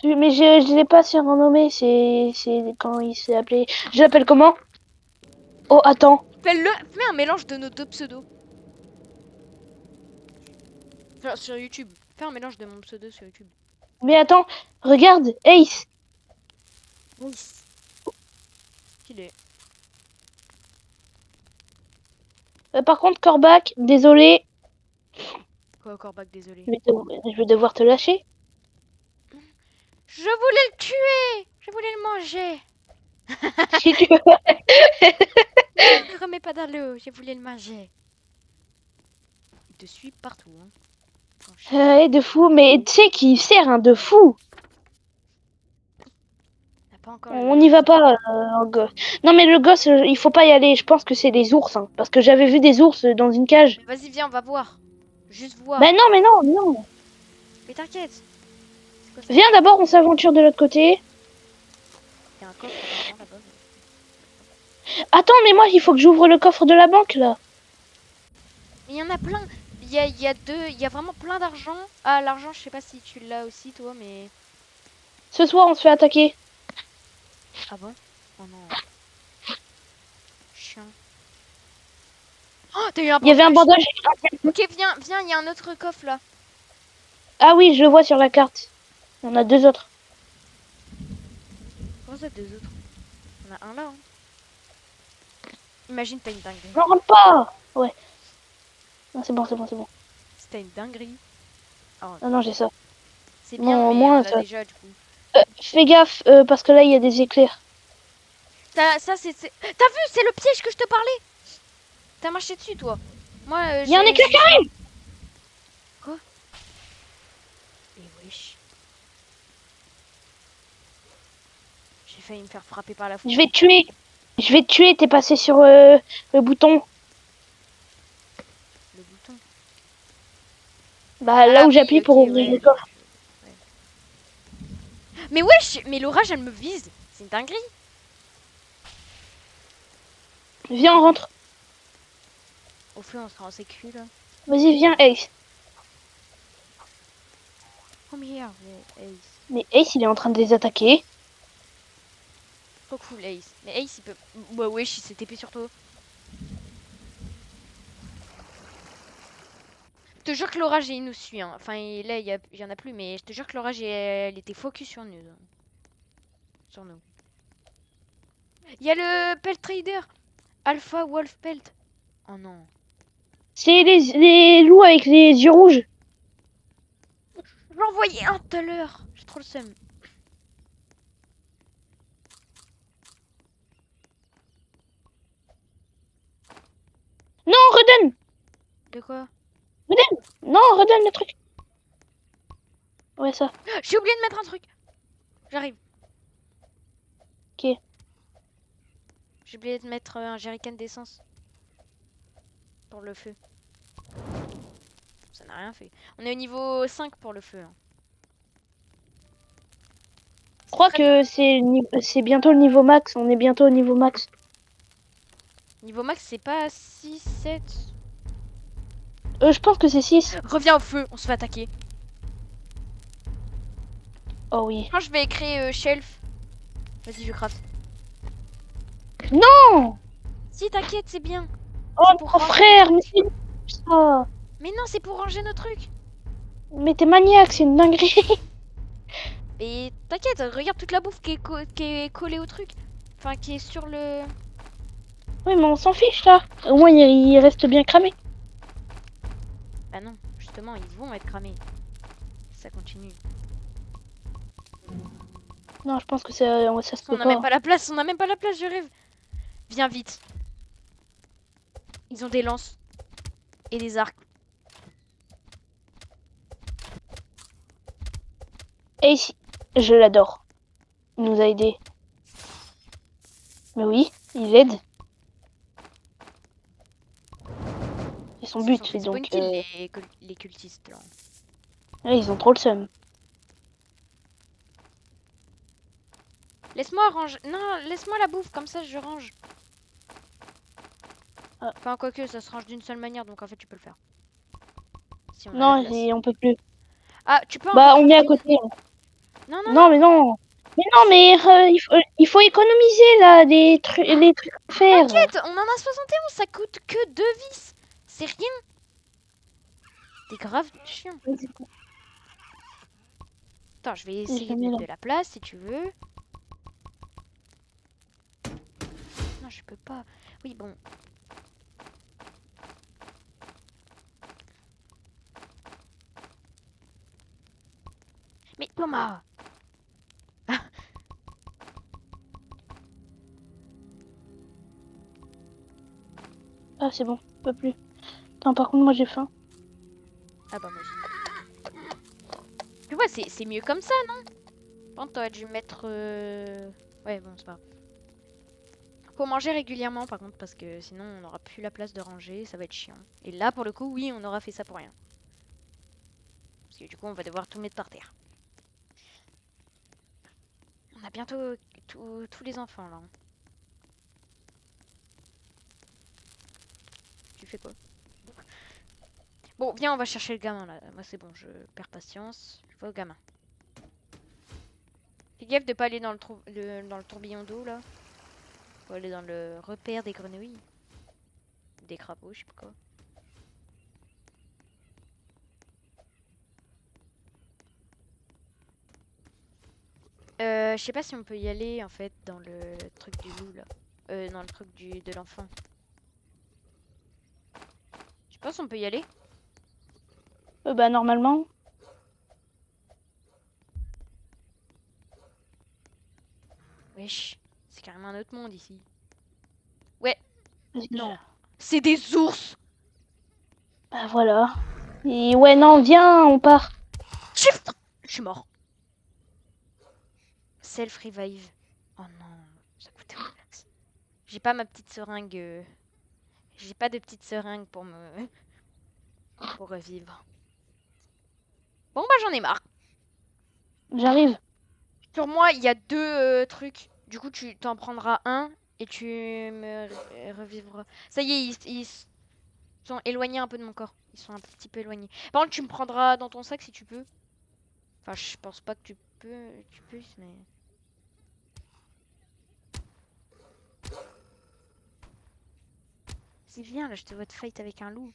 Mais je l'ai pas surnommé, c'est quand il s'est appelé. Je l'appelle comment? Oh, attends. Fais un mélange de nos 2 pseudos. Genre, sur YouTube. Fais un mélange de mon pseudo sur YouTube. Mais attends, regarde, Ace. Oui. Qu'il est. Par contre, Corbac, désolé, Quoi, Corbac, désolé. je vais devoir te lâcher. Je voulais le tuer! Je voulais le manger! Si tu veux. Ne remets pas dans l'eau, je voulais le manger. Il te suit partout, hein. De fou, mais tu sais qu'il sert un de fou. T'as pas encore On n'y va pas, en gosse. Non, mais le gosse, il faut pas y aller. Je pense que c'est des ours, hein, parce que j'avais vu des ours dans une cage. Mais vas-y, viens, on va voir. Juste voir. Ben non, mais non, non. Mais t'inquiète. C'est quoi ça? Viens d'abord, on s'aventure de l'autre côté. Il y a un coffre apparemment là-bas. Attends, mais moi, il faut que j'ouvre le coffre de la banque, là. Mais il y en a plein. Il y a vraiment plein d'argent. Ah, l'argent, je sais pas si tu l'as aussi, toi, mais. Ce soir, on se fait attaquer. Ah bon? Oh non. Chiant. Oh, t'as eu un Il y avait un bandage. bandage. Ok, viens, viens, il y a un autre coffre là. Ah oui, je le vois sur la carte. Il y en a 2 autres. Comment ça, 2 autres? Il y en a un là. Hein. Imagine, t'as une dinguerie. Non, rentre pas. Ouais. Non, c'est bon, c'est bon, c'est bon. Si t'as une dinguerie. Oh, Non, non, j'ai ça. c'est bien, Bon, au mais on moins, l'a ça. déjà du coup. Fais gaffe, parce que là, il y a des éclairs. Ça, T'as vu, c'est le piège que je te parlais. T'as marché dessus, toi. Moi, Il y a un éclair qui arrive. Quoi? Et wesh. J'ai failli me faire frapper par la foudre. Je vais te tuer. Je vais te tuer, t'es passé sur le bouton. Le bouton. Bah, là Ah où oui, j'appuie pour ok, ouvrir ouais. le coffre. Mais wesh, mais l'orage, elle me vise. C'est une dinguerie. Viens, on rentre. Au feu, on sera en sécu, là. Vas-y, viens, Ace. Oh merde, mais Ace. Mais Ace, il est en train de les attaquer. Trop cool, Ace. Mais Ace, il peut... Bah wesh, il s'est TP sur toi. Je te jure que l'orage, il nous suit. Hein. Enfin, là, il y en a plus, mais je te jure que l'orage, elle était focus sur nous. Sur nous. Il y a le Pelt Trader. Alpha Wolf Pelt. Oh non. C'est les loups avec les yeux rouges. Je l'ai envoyé un tout à l'heure. J'ai trop le seum. Non, redonne. De quoi? Non, redonne le truc. Ouais, ça. J'ai oublié de mettre un truc. J'arrive. Ok. J'ai oublié de mettre un jerrycan d'essence. Pour le feu. Ça n'a rien fait. On est au niveau 5 pour le feu. Hein. Je crois que c'est bientôt le niveau max. On est bientôt au niveau max. Niveau max, c'est pas 6, 7. Je pense que c'est 6. Reviens au feu, on se fait attaquer. Oh oui. Quand je vais créer shelf. Vas-y, je craft. Non. Si, t'inquiète, c'est bien. Oh C'est pour mon ranger frère, nos mais trucs. c'est ça. Mais non, c'est pour ranger nos trucs. Mais t'es maniaque, c'est une dinguerie. Et t'inquiète, regarde toute la bouffe qui est collée au truc. Enfin, qui est sur le... Oui, mais on s'en fiche là. Au moins, il reste bien cramé. Bah non, justement, ils vont être cramés. Ça continue. Non, je pense que ça se On peut n'a même pas. pas la place, on n'a même pas la place, je rêve. Viens vite. Ils ont des lances et des arcs. Et ici, je l'adore. Il nous a aidés. Mais oui, il aide. C'est son Ils se sont but, fait spawn donc kill les cultistes là. ouais, ils ont trop le seum. Laisse-moi ranger. Non, laisse-moi la bouffe, comme ça je range. Ah. Enfin, quoique, ça se range d'une seule manière, donc en fait tu peux le faire. Si on a la Non, place. on peut plus. Ah, tu peux en Bah, on est à recrafter une. côté. Non, non, Non, non. mais non. Mais non, mais il faut économiser là les trucs à faire. T'inquiète, on en a 71, ça coûte que 2 vis. C'est rien. T'es grave chiant. Attends, je vais essayer de mis mettre là. de la place si tu veux. Non, je peux pas. Oui, bon. Mais Thomas! Ah, c'est bon, je peux plus. Attends, par contre, moi j'ai faim. Ah bah moi aussi. Tu vois, c'est mieux comme ça, non? Bon, t'aurais dû mettre... Ouais, bon, c'est pas grave. Faut manger régulièrement, par contre, parce que sinon, on n'aura plus la place de ranger, ça va être chiant. Et là, pour le coup, oui, on aura fait ça pour rien. Parce que du coup, on va devoir tout mettre par terre. On a bientôt tous les enfants, là. Tu fais quoi? Bon, viens, on va chercher le gamin, là. Moi, c'est bon, je perds patience. Je vais au gamin. Fais gaffe de pas aller dans dans le tourbillon d'eau, là. Faut aller dans le repère des grenouilles. Des crapauds, je sais pas quoi. Je sais pas si on peut y aller, en fait, dans le truc du loup, là. Dans le truc de l'enfant. Je pense qu'on peut y aller. Bah, normalement. Wesh, c'est carrément un autre monde, ici. Ouais, Vas-y, non. C'est des ours! bah, voilà. Et ouais, non, viens, on part. Shift! Je suis mort. Self-revive. Oh non, ça coûte relax. J'ai pas ma petite seringue. J'ai pas de petite seringue pour me... pour revivre. Bon bah j'en ai marre. J'arrive. Sur moi, il y a deux trucs. Du coup, tu t'en prendras un et tu me revivras. Ça y est, ils sont éloignés un peu de mon corps. Ils sont un petit peu éloignés. Par contre, tu me prendras dans ton sac si tu peux. Enfin, je pense pas que tu puisses, mais... Si, viens, là, je te vois te fight avec un loup.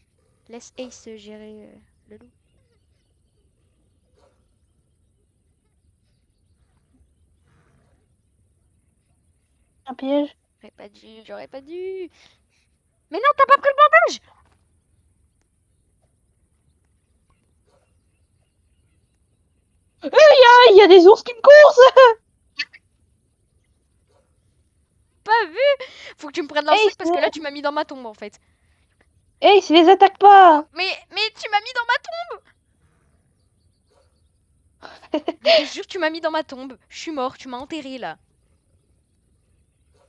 Laisse Ace gérer le loup. Un piège. J'aurais pas dû. Mais non, t'as pas pris le bandage! Ah, il y a des ours qui me courent. Pas vu! Faut que tu me prennes dans le Hey, sac parce que là, tu m'as mis dans ma tombe en fait. hey, les attaque pas. Mais tu m'as mis dans ma tombe! Je te jure, tu m'as mis dans ma tombe. Je suis mort, tu m'as enterré là.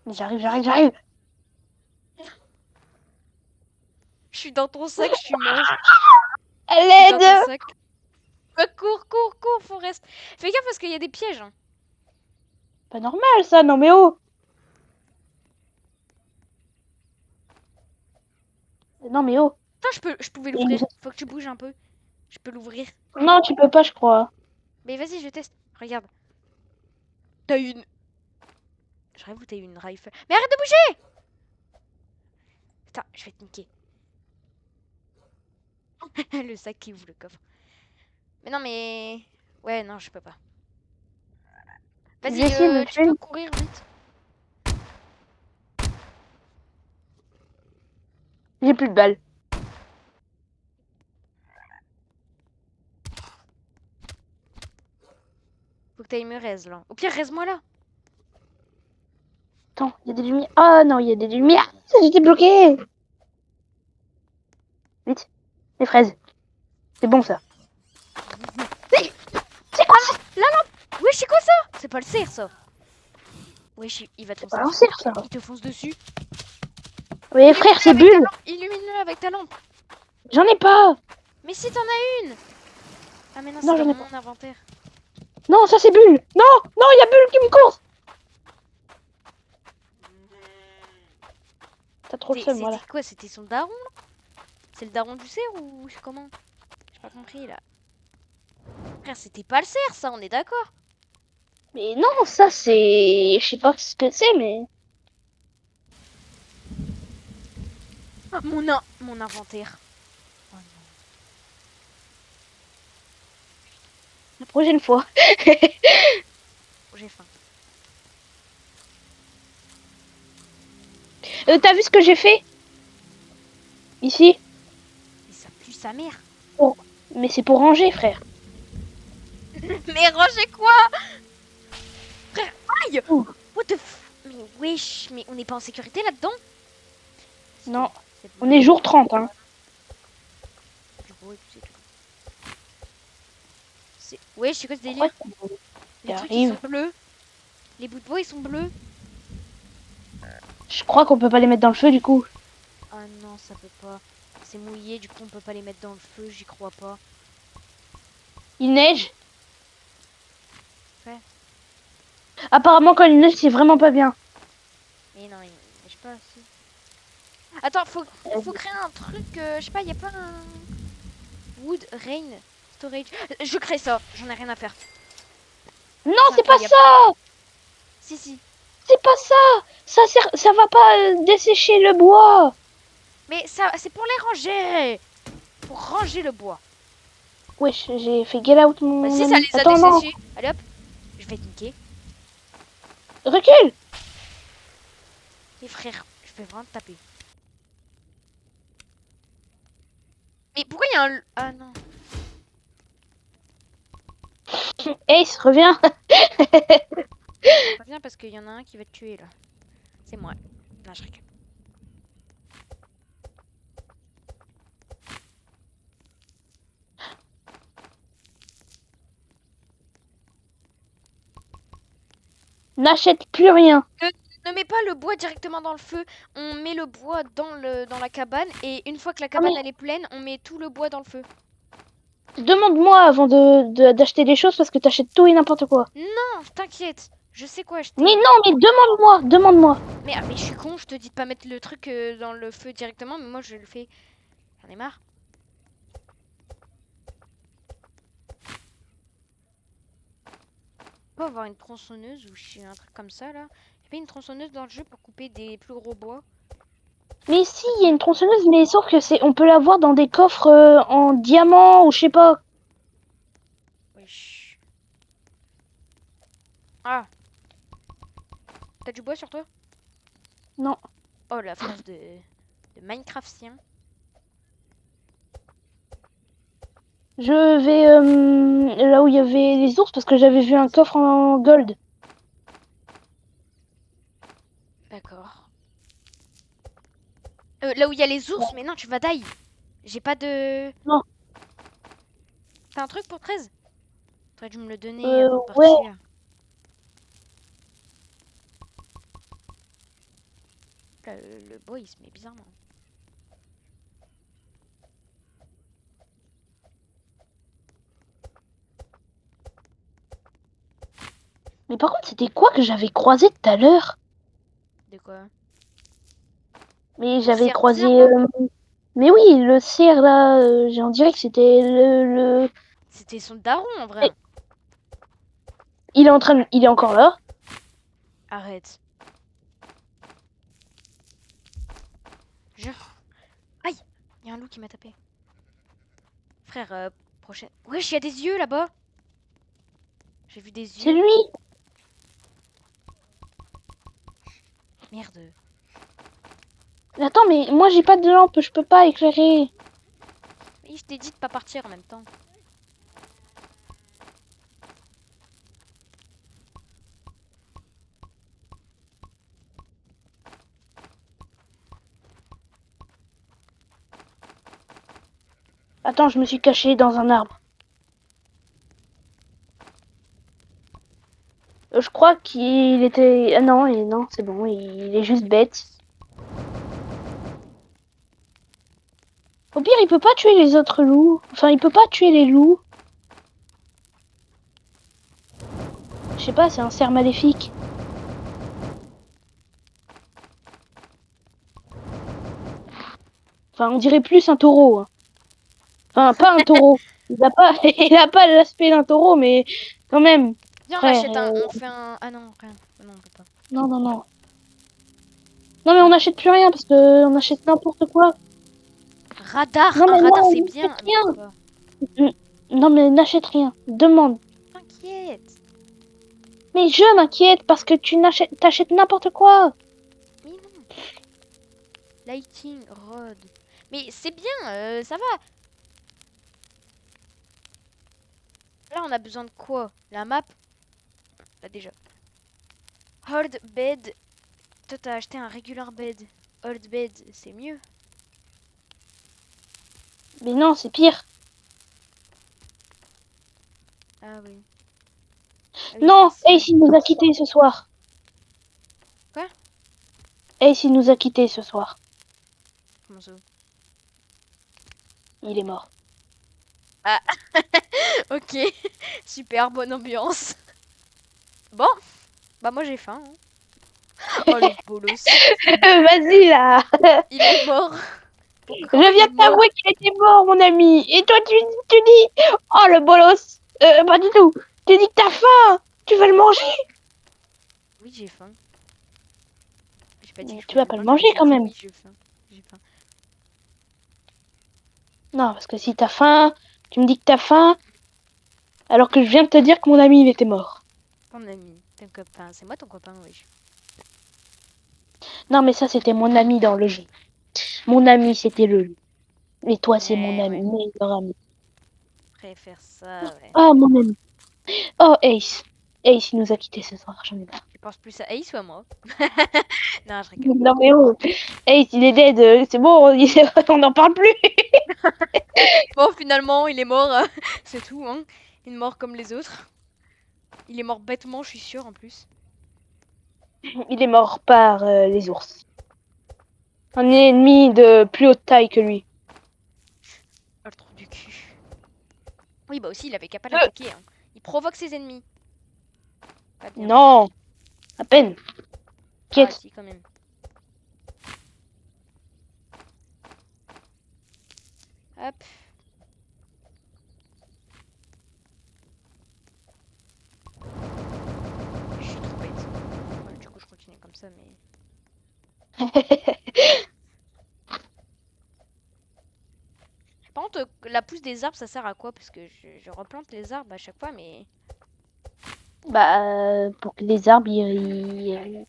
J'arrive. Je suis dans ton sac, je suis mort. À Je suis dans ton l'aide. sac. Cours, Forest. Fais gaffe parce qu'il y a des pièges. Hein. Pas normal ça, non mais oh. Non mais oh. Attends, je pouvais l'ouvrir. Faut que tu bouges un peu. Je peux l'ouvrir. Non, tu peux pas, je crois. Mais vas-y, je teste. Regarde. T'as une. Je rêve où t'as une rifle. Mais arrête de bouger! Attends, je vais te niquer. Le sac qui ouvre le coffre. Mais non, mais. Ouais, non, je peux pas. Vas-y, J'essaie de me tu tuer. peux courir vite. J'ai plus de balles. Faut que t'ailles me raise là. Au pire, raise-moi là. Attends, il y a des lumières. Oh non, il y a des lumières. J'étais bloqué. Vite, les fraises. C'est bon ça. C'est quoi ça? La lampe! Wesh, c'est quoi ça? C'est pas le cerf ça. Wesh, il va te foncer dessus. Balancer ça. Il te fonce dessus. Oui, frère, c'est Bulle. Illumine-le avec ta lampe. J'en ai pas. Mais si t'en as une! Ah, mais non, Non, c'est j'en dans ai mon inventaire. Non, ça c'est Bulle. Non, non, il y a Bulle qui me court. T'as trop le seum, voilà. C'était quoi? C'était son daron là? C'est le daron du cerf ou comment? J'ai pas compris là. Frère, c'était pas le cerf ça, on est d'accord? Mais non, ça c'est... Je sais pas ce que c'est, mais... Ah, mon inventaire. Oh non. La prochaine fois. J'ai faim. T'as vu ce que j'ai fait? Ici? Mais ça pue sa mère. Mais c'est pour ranger, frère. Mais rangez quoi? Frère, aïe! Ouh. What the f... Mais wesh, mais on n'est pas en sécurité là-dedans? Non, C'est bon. on est jour 30, hein. Du bruit, c'est tout. Wesh, c'est quoi ce délire? Les trucs ils arrive. sont bleus. Les bouts de bois ils sont bleus. Je crois qu'on peut pas les mettre dans le feu, du coup. Ah non, ça peut pas. C'est mouillé, du coup on peut pas les mettre dans le feu, j'y crois pas. Il neige. Ouais. Apparemment, quand il neige, c'est vraiment pas bien. Mais non, il neige pas aussi. Attends, faut créer un truc, je sais pas, y a pas un... Wood, Rain, Storage. Je crée ça, j'en ai rien à faire. Non, C'est c'est pas incroyable. ça. Si. C'est pas ça. Ça va pas dessécher le bois. Mais ça, c'est pour les ranger. Pour ranger le bois. Wesh, j'ai fait get out mon... Bah, si ça les a Attends, non. desséchés. Allez hop, je vais te niquer. Recule. Les frères, je vais vraiment te taper. Mais pourquoi il y a un... Ah non. Ace, reviens. Reviens parce qu'il y en a un qui va te tuer là. C'est moi. Non, je rigole. N'achète plus rien. Ne mets pas le bois directement dans le feu. On met le bois dans la cabane et une fois que la cabane elle est pleine, on met tout le bois dans le feu. Demande-moi avant d'acheter des choses parce que t'achètes tout et n'importe quoi. Non, t'inquiète. Je sais quoi acheter. Mais non, mais demande-moi. Mais je suis con, je te dis de pas mettre le truc dans le feu directement, mais moi je le fais. J'en ai marre. Pas avoir une tronçonneuse ou un truc comme ça là. Il y avait une tronçonneuse dans le jeu pour couper des plus gros bois. Mais si, il y a une tronçonneuse, mais sauf que on peut l'avoir dans des coffres en diamant ou je sais pas. Wesh. Ah, t'as du bois sur toi? Non. Oh la phrase de Minecraftien. Je vais là où il y avait les ours parce que j'avais vu un coffre en gold. D'accord. Là où il y a les ours, mais non, tu vas die. J'ai pas de. Non. T'as un truc pour 13? T'aurais dû me le donner avant de Ouais. partir. Là, le bois il se met bizarrement. Mais par contre, c'était quoi que j'avais croisé tout à l'heure? De quoi? Mais Le j'avais cerf croisé. bizarre là? Mais oui, le cerf là, on dirait que c'était le. C'était son daron en vrai. Et il est encore là. Arrête. Je... Aïe! Il y a un loup qui m'a tapé. Frère, prochaine. Wesh, il y a des yeux là-bas! J'ai vu des C'est yeux. lui. Merde. Attends, mais moi j'ai pas de lampe, je peux pas éclairer. Mais je t'ai dit de pas partir en même temps. Attends, je me suis caché dans un arbre. Je crois qu'il était. Ah non, non, c'est bon, il est juste bête. Au pire, il peut pas tuer les autres loups. Enfin, il peut pas tuer les loups. Je sais pas, c'est un cerf maléfique. Enfin, on dirait plus un taureau. Hein. Enfin, pas un taureau. Il a pas l'aspect d'un taureau, mais quand même. Viens, on Frère, achète un. On fait un. Ah non, rien. Non, on peut pas. non, non, non. Non, mais on n'achète plus rien parce que on achète n'importe quoi. Radar! Non, Un mais radar non, c'est n'achète bien! Mais rien. pourquoi? Non, mais n'achète rien. Demande. T'inquiète! Mais je m'inquiète parce que t'achètes n'importe quoi. Mais non! Lighting, rod. Mais c'est bien, ça va! Là, on a besoin de quoi? La map? Là, déjà. Hold bed. Toi, t'as acheté un regular bed. Hold bed, c'est mieux. Mais non, c'est pire. Ah oui. Ah oui, Non, c'est ça. Ace, il nous a quittés ce soir. Quoi? Ace, il nous a quittés ce soir. Comment ça? Il est mort. Ah, ok. Super, bonne ambiance. Bon, bah moi j'ai faim. Hein. Oh le bolos. Vas-y là. Il est mort. Je Comment il viens est de mort? t'avouer qu'il était mort, mon ami. Et toi, tu dis, oh le bolos. Pas du tout. Tu dis que t'as faim. Tu veux le manger. Oui, j'ai faim. J'ai pas dit Mais que je tu voulais vas le pas le manger, mais manger j'ai quand dit même. oui, j'ai faim. J'ai faim. Non, parce que si t'as faim, tu me dis que t'as faim, alors que je viens de te dire que mon ami il était mort. Ton ami, ton copain. C'est moi ton copain, oui. Non, mais ça c'était mon ami dans le jeu. Mon ami c'était le loup. Et toi c'est mon Ouais, ami, ouais. meilleur ami. Préfère ça, ouais. Ah mon ami. Oh Ace. Ace il nous a quittés ce soir, j'en ai marre. Tu penses plus à Ace ou à moi? Non, je rigole. Non mais oh. Ace il est dead, c'est bon, on n'en parle plus. Bon, finalement, il est mort. C'est tout, hein. Il est mort comme les autres. Il est mort bêtement, je suis sûre, en plus. Il est mort par les ours. Un ennemi de plus haute taille que lui. Oh, le trou du cul. Oui, bah aussi, il avait qu'à pas l'attaquer. Hein. Il provoque ses ennemis. Pas bien. Non, à peine. Ah, Quête. si, quand même. Hop. Je suis trop bête. Ouais, du coup, je continue comme ça, mais... Par contre, la pousse des arbres, ça sert à quoi? Parce que je replante les arbres à chaque fois, mais... Bah, pour que les arbres ils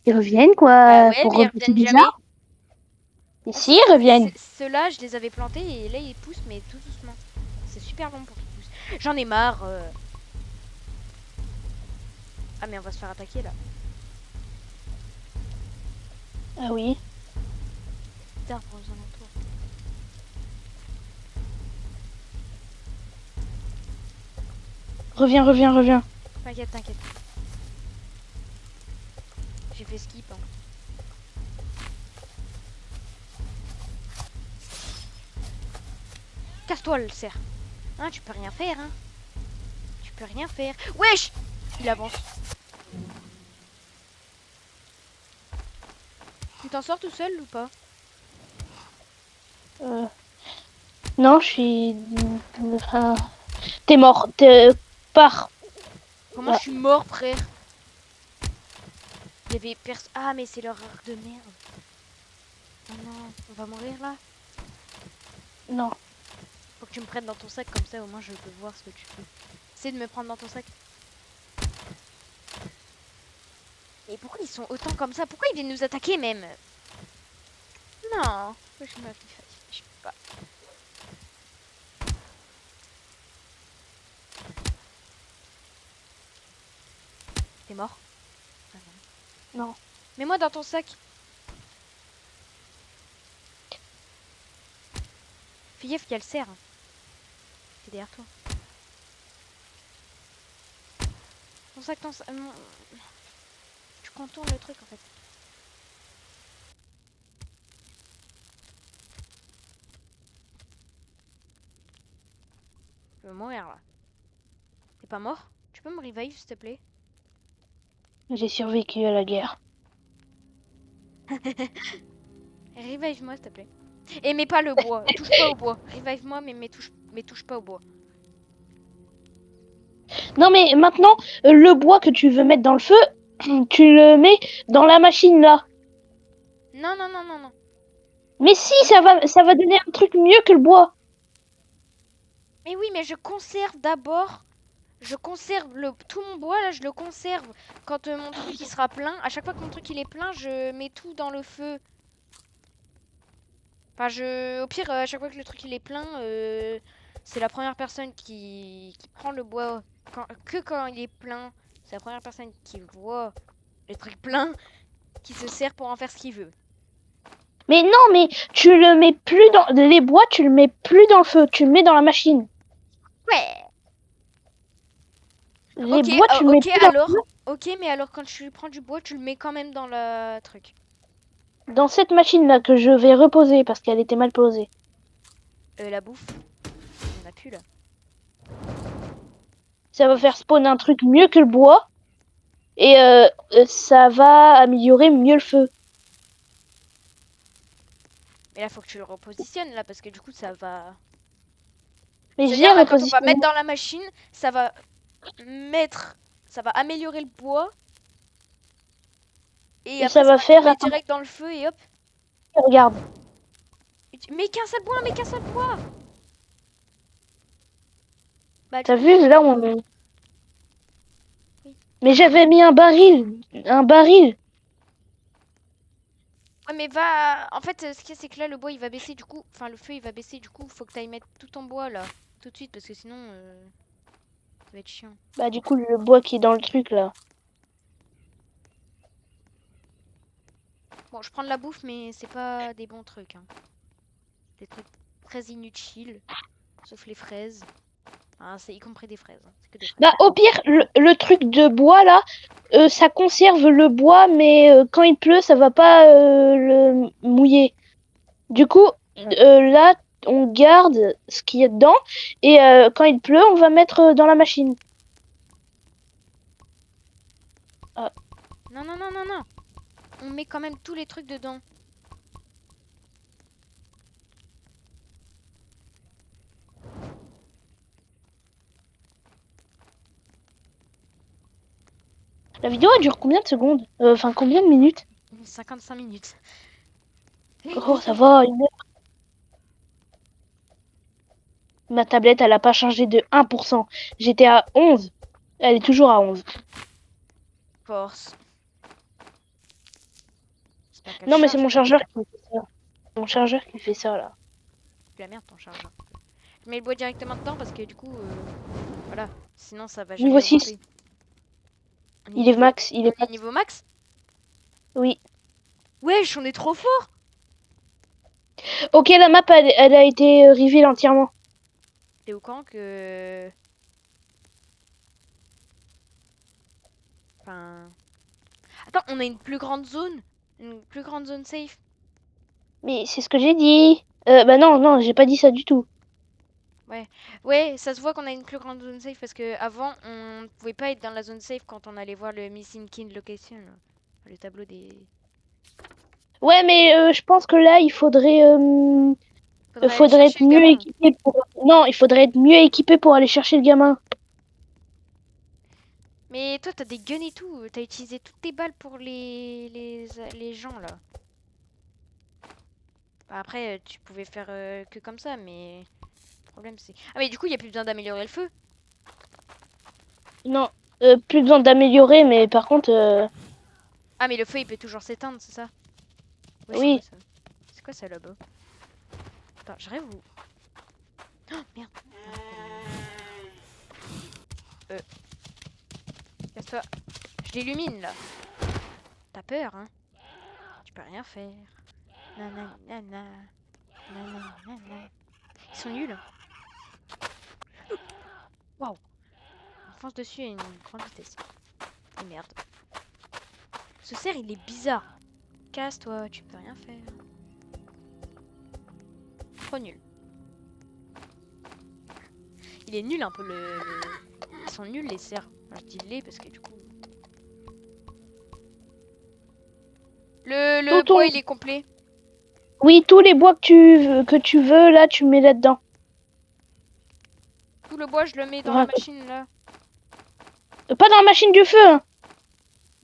reviennent, Bah quoi. ouais, Pour mais ils repousser reviennent des jamais. arbres. Et si, ils reviennent. Ceux-là, je les avais plantés et là, ils poussent, mais tout doucement. C'est super long pour qu'ils poussent. J'en ai marre. Ah, mais on va se faire attaquer, là. Ah oui. D'arbres aux alentours. Reviens, reviens, reviens. T'inquiète, t'inquiète. J'ai fait skip, hein. Casse-toi, le cerf. Hein, tu peux rien faire, hein. Tu peux rien faire. Wesh! Il avance. Tu t'en sors tout seul ou pas? Non, je suis... Enfin, t'es mort. Pars. Comment je suis mort, frère? Il y avait personne. Ah, mais c'est leur arc de merde. Oh non, on va mourir là? Non. Faut que tu me prennes dans ton sac, comme ça au moins je peux voir ce que tu fais. Essaye de me prendre dans ton sac. Et pourquoi ils sont autant comme ça? Pourquoi ils viennent nous attaquer même? Non, je peux pas. T'es mort? Ah non. Non. Mets-moi dans ton sac. Fais gaffe, il y a le cerf. C'est derrière toi. Ton sac, ton sac. Non. Tu contournes le truc en fait. Je veux mourir là. T'es pas mort? Tu peux me revive s'il te plaît? J'ai survécu à la guerre. Revive-moi s'il te plaît. Et mets pas le bois. Touche pas au bois. Revive-moi mais touche pas au bois. Non, mais maintenant, le bois que tu veux mettre dans le feu, tu le mets dans la machine là. Non, non, non, non, non. Mais si, ça va donner un truc mieux que le bois. Mais oui, mais je conserve d'abord. Je conserve tout mon bois là, je le conserve. Quand mon truc il sera plein, à chaque fois que mon truc il est plein, je mets tout dans le feu. Enfin, au pire, à chaque fois que le truc il est plein, c'est la première personne qui prend le bois que quand il est plein. C'est la première personne qui voit le truc plein qui se sert pour en faire ce qu'il veut. Mais non, mais tu le mets plus dans les bois, tu le mets plus dans le feu, tu le mets dans la machine. Ouais. Les bois, tu le mets Ok, plus dans, alors. Ok, mais alors quand tu prends du bois, tu le mets quand même dans le truc. dans cette machine là que je vais reposer parce qu'elle était mal posée. La bouffe. On a plus là. Ça va faire spawn un truc mieux que le bois et ça va améliorer mieux le feu. Mais là, faut que tu le repositionnes là parce que du coup, ça va. Mais j'ai C'est-à-dire là, quand on va repositionné. mettre dans la machine, ça va ça va améliorer le bois. Et Et après, ça ça va va faire tomber direct dans le feu et hop. regarde. Mais qu'un seul bois, mais qu'un seul bois. Bah, du T'as coup, vu là on est... Oui. Mais j'avais mis un baril, Ouais, mais va. En fait, ce qu'il y a, c'est que là, le bois il va baisser du coup. Enfin, le feu il va baisser du coup. Faut que t'ailles mettre tout ton bois là. Tout de suite parce que sinon, ça va être chiant. Bah du coup le bois qui est dans le truc là. Bon, je prends de la bouffe, mais c'est pas des bons trucs. Hein. Des trucs très inutiles. Sauf les fraises. Ah, c'est y compris des fraises. Hein. C'est que des fraises. Bah au pire le truc de bois là, ça conserve le bois mais quand il pleut ça va pas le mouiller. Du coup là on garde ce qu'il y a dedans et quand il pleut, on va mettre dans la machine. Non, non, non, non, non. On met quand même tous les trucs dedans. La vidéo elle dure combien de secondes? Enfin, combien de minutes? 55 minutes. Oh, ça va, une heure. Ma tablette, elle a pas changé de 1%. J'étais à 11. Elle est toujours à 11. Force. J'espère qu'elle Non, mais c'est charge mon bien. chargeur qui fait ça. Mon chargeur qui fait ça, là. La merde, ton chargeur. Je mets le bois directement dedans parce que du coup, voilà. Sinon, ça va Niveau jamais 6. augmenter. On est Il est niveau... max, il On est est max. niveau max? Oui. Wesh, on est trop fort! Ok, la map, elle a été reveal entièrement. T'es au courant que... Enfin... Attends, on a une plus grande zone? Une plus grande zone safe? Mais c'est ce que j'ai dit. Bah non, non, j'ai pas dit ça du tout. Ouais, ça se voit qu'on a une plus grande zone safe parce que avant on ne pouvait pas être dans la zone safe quand on allait voir le Missing Kin Location, là. Le tableau des... Ouais, mais je pense que là, il faudrait... Faudrait aller faudrait être chercher le mieux gamin. équipé pour... Non, il faudrait être mieux équipé pour aller chercher le gamin. Mais toi t'as des guns et tout, t'as utilisé toutes tes balles pour les gens là. Bah, après tu pouvais faire que comme ça mais... Le problème c'est... Ah mais du coup il y a plus besoin d'améliorer le feu. Non, plus besoin d'améliorer, mais par contre... Ah mais le feu il peut toujours s'éteindre, c'est ça? Ouais, c'est quoi oui. ça? C'est quoi ça là-bas? Attends, j'arrive où? Oh merde. Casse-toi. Je l'illumine là. T'as peur, hein? Tu peux rien faire. Nanana, nanana, nanana, nanana. Ils sont nuls. Waouh. On fonce dessus à une grande vitesse. Et merde. Ce cerf, il est bizarre. Casse-toi, tu peux rien faire. Trop nul. Il est nul un peu Ils sont nuls les cerfs. Enfin, je dis les parce que du coup... Le Tonton. bois, il est complet. Oui, tous les bois que tu veux, là, tu mets là-dedans. Tout le bois, je le mets dans la Enfin, machine là. pas dans la machine du feu, hein.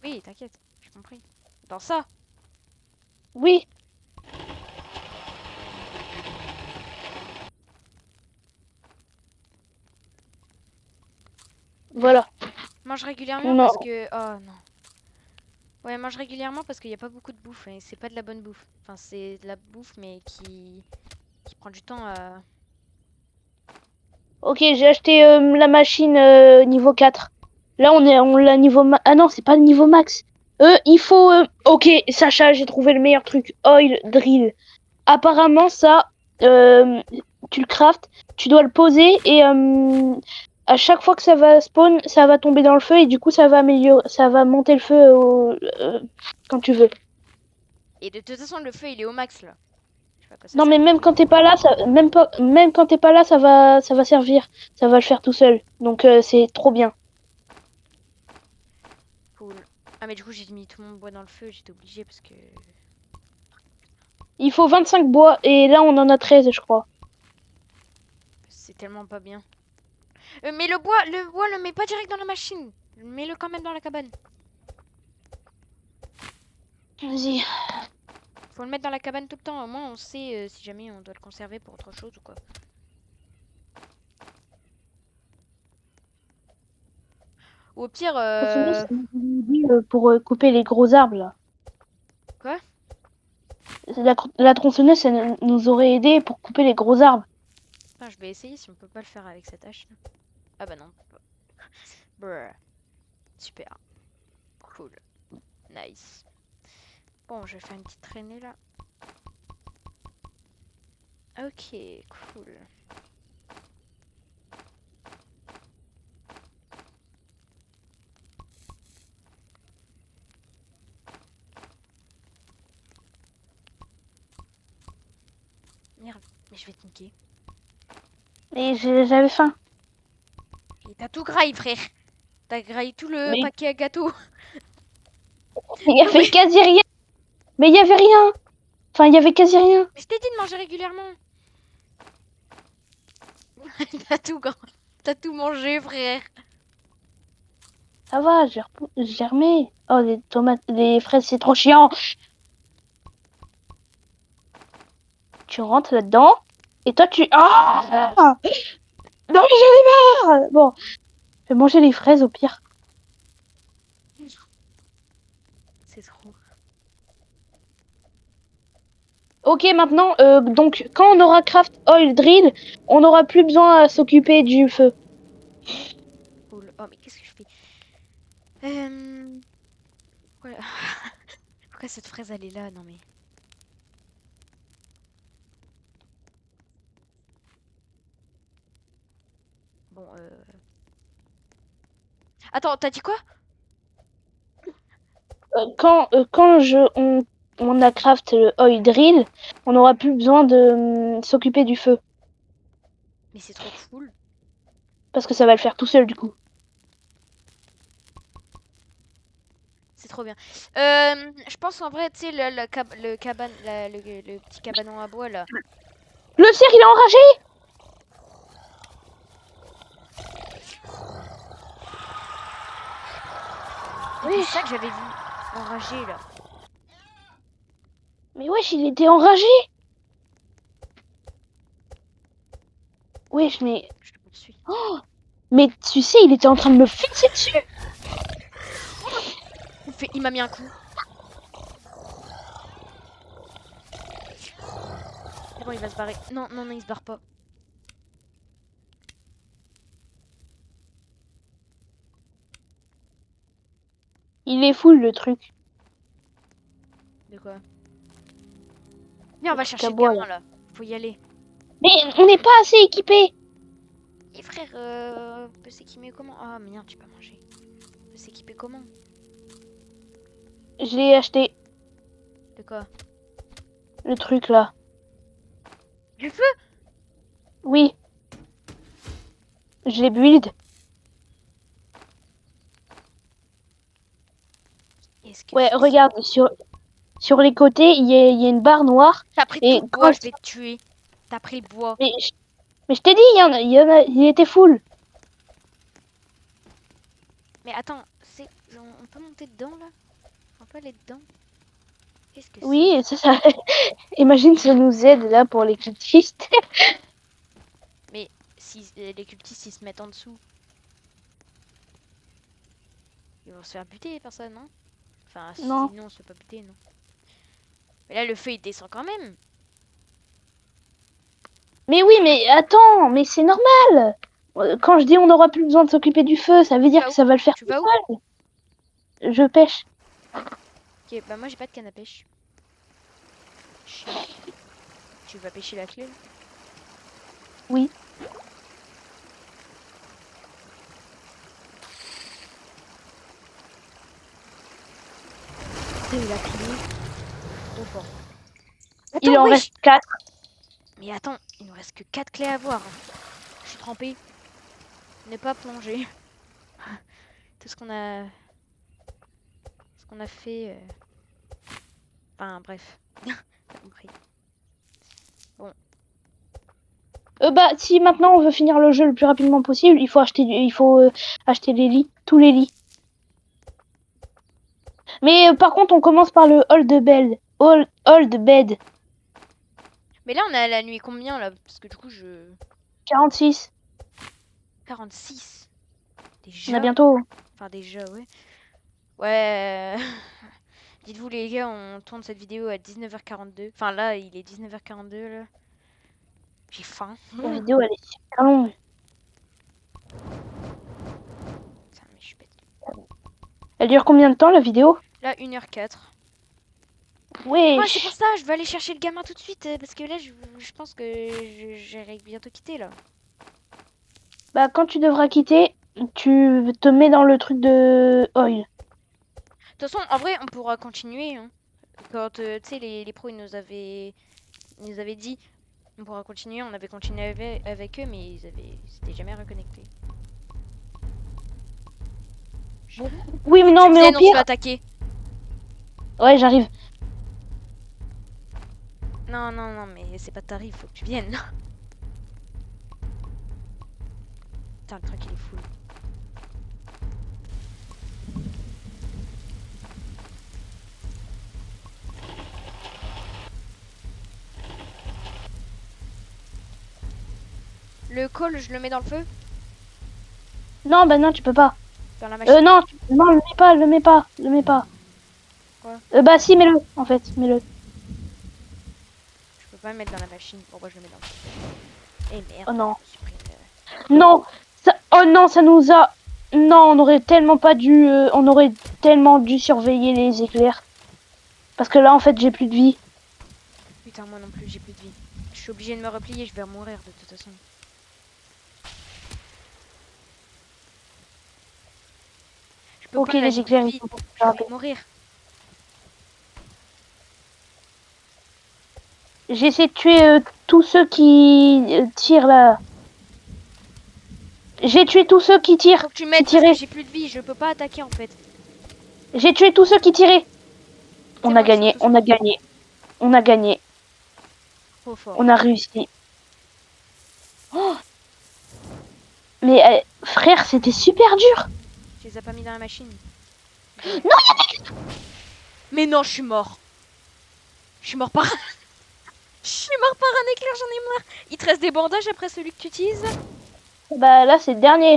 Oui, t'inquiète, j'ai compris. Dans ça. Oui. Voilà. Mange régulièrement Non. parce que... Oh non. Ouais, mange régulièrement parce qu'il n'y a pas beaucoup de bouffe. Et c'est pas de la bonne bouffe. Enfin, c'est de la bouffe, mais qui prend du temps à... Ok, j'ai acheté la machine niveau 4. Là, on l'a niveau Ah non, c'est pas le niveau max. Il faut... Ok, Sacha, j'ai trouvé le meilleur truc. Oil drill. Apparemment, ça, tu le craftes, tu dois le poser et à chaque fois que ça va spawn, ça va tomber dans le feu et du coup, ça va améliorer, ça va monter le feu quand tu veux. Et de toute façon, le feu, il est au max, là. Je sais pas à quoi ça Non, sert. mais même quand t'es pas là, même quand t'es pas là, ça va servir. Ça va le faire tout seul. Donc, c'est trop bien. Cool. Ah, mais du coup, j'ai mis tout mon bois dans le feu. J'étais obligée parce que... Il faut 25 bois et là, on en a 13, je crois. C'est tellement pas bien. Mais le bois, le mets pas direct dans la machine. Mets-le quand même dans la cabane. Vas-y. Faut le mettre dans la cabane tout le temps. Au moins, on sait si jamais on doit le conserver pour autre chose ou quoi. Ou au pire, Pour couper les gros arbres, là. Quoi? La tronçonneuse, elle nous aurait aidé pour couper les gros arbres. Putain, je vais essayer si on peut pas le faire avec cette hache. Ah bah non. Brr. Super. Cool. Nice. Bon, je vais faire une petite traînée là. Ok, cool. Merde. Mais je vais te niquer. Mais j'avais faim. Et t'as tout graillé, frère. T'as graillé tout le Mais paquet à gâteaux. il y Non, mais, avait quasi rien. Mais il y avait rien. Enfin, il y avait quasi rien. mais je t'ai dit de manger régulièrement. T'as tout, t'as tout mangé, frère. Ça va, j'ai remis. Oh, les tomates, les fraises, c'est trop chiant. Tu rentres là-dedans. Et toi, tu... Ah non, mais j'en ai marre. Bon, je vais manger les fraises au pire. C'est trop. Ok, maintenant, donc, quand on aura craft oil drill, on n'aura plus besoin à s'occuper du feu. Cool. Oh, mais qu'est-ce que je fais? Voilà. Pourquoi cette fraise, elle est là? Non, mais... Bon, Attends, t'as dit quoi? On a craft le oil drill, on n'aura plus besoin de s'occuper du feu. Mais c'est trop cool. Parce que ça va le faire tout seul, du coup. C'est trop bien. Je pense en vrai, tu sais, le cabane, le petit cabanon à bois, là. Le cerf, il est enragé! C'était ça que j'avais vu. Enragé, là. Mais wesh, il était enragé! Wesh, mais... Je te poursuis. Oh, mais tu sais, il était en train de me fixer dessus! Il m'a mis un coup. C'est bon, il va se barrer. Non, non, non, il se barre pas. Il est full, le truc. De quoi? Viens, on Le va truc à chercher le bois, gamin, là. là. Faut y aller. Mais on n'est pas assez équipé! Et frère, on peut s'équiper comment? Ah, merde, j'ai pas mangé. On peut s'équiper comment? Je l'ai acheté, De quoi? le truc, là. Du feu? Oui, je l'ai build. Est-ce que Ouais, c'est... regarde, sur les côtés, il y a une barre noire. T'as pris tout Et le bois, quand... je vais te tuer. T'as pris le bois. Mais mais je t'ai dit, il était full. Mais attends, on peut monter dedans, là? On peut aller dedans? Qu'est-ce que c'est? Oui, ça... Imagine, ça nous aide, là, pour les cultistes. Mais si les cultistes, ils se mettent en dessous, ils vont se faire buter par ça, non? Enfin, Non. sinon, on se fait pas buter, non? Mais là, le feu, il descend quand même. Mais oui, mais attends, mais c'est normal. Quand je dis on n'aura plus besoin de s'occuper du feu, ça veut Tu dire vas que où? ça va le faire Tu tout vas où? seul. Je pêche. Ok, bah moi, j'ai pas de canne à pêche. Chiant. Tu vas pêcher la clé, là? Oui. C'est la clé. Trop fort. Il Attends, en wesh! reste 4. Mais attends, il nous reste que 4 clés à voir. Je suis trempée. Ne pas plonger. Tout ce qu'on a fait. Enfin, bref. T'as compris. Bah, si maintenant on veut finir le jeu le plus rapidement possible, il faut acheter les lits, tous les lits. Mais par contre, on commence par le Old bed. Mais là, on est à la nuit combien, là? Parce que du coup, 46. 46. On a Déjà? bientôt. Enfin, déjà, ouais. Ouais. Dites-vous, les gars, on tourne cette vidéo à 19h42. Enfin, là, il est 19h42, là. J'ai faim. La vidéo, elle est super longue. Putain, mais je suis bête. Elle dure combien de temps, la vidéo? Là, 1h04. Ouais, c'est pour Wesh. ça, je vais aller chercher le gamin tout de suite. Parce que là, je pense que j'irai bientôt quitter, là. Bah, quand tu devras quitter, tu te mets dans le truc de oil. De toute façon, en vrai, on pourra continuer, hein. Quand, tu sais, les pros, ils nous avaient dit On pourra continuer, on avait continué avec eux, mais ils s'étaient jamais reconnectés. Oui, mais Où non, tu mais au viens, on se fait pire. attaquer. Ouais, j'arrive. Non, non, non, mais c'est pas de tarif, faut que tu viennes. Putain, le truc il est full. Le call, je le mets dans le feu? Non, bah non, tu peux pas. Dans la machine? Non, non, le mets pas, le mets pas, le mets pas. Quoi? Bah si, mets-le, en fait, mets-le. Je peux pas le mettre dans la machine. Pourquoi je le mets dans le feu? Eh merde, Oh je non. me suis pris Non, oh non, ça nous a... Non, on aurait tellement pas dû... on aurait tellement dû surveiller les éclairs. Parce que là, en fait, j'ai plus de vie. Putain, moi non plus, j'ai plus de vie. Je suis obligée de me replier, je vais mourir de toute façon. Je peux Ok, pas, là, les j'ai plus de éclairs, ils vie. sont pas Je rapide. vais mourir. J'essaie de tuer tous ceux qui tirent là. J'ai tué tous ceux qui tirent, Faut que tu qui m'aides parce que tiraient. j'ai plus de vie, je peux pas attaquer en fait. J'ai tué tous ceux qui tiraient. C'est On a bon, ils sont gagné, tous on a morts. gagné, on a gagné, Trop fort. on a réussi. Oh, mais frère, c'était super dur. Tu les as pas mis dans la machine. Non, Mais non, je suis mort. Je suis mort par... Je suis mort par un éclair, j'en ai marre. Il te reste des bandages après celui que tu utilises? bah là, c'est le dernier.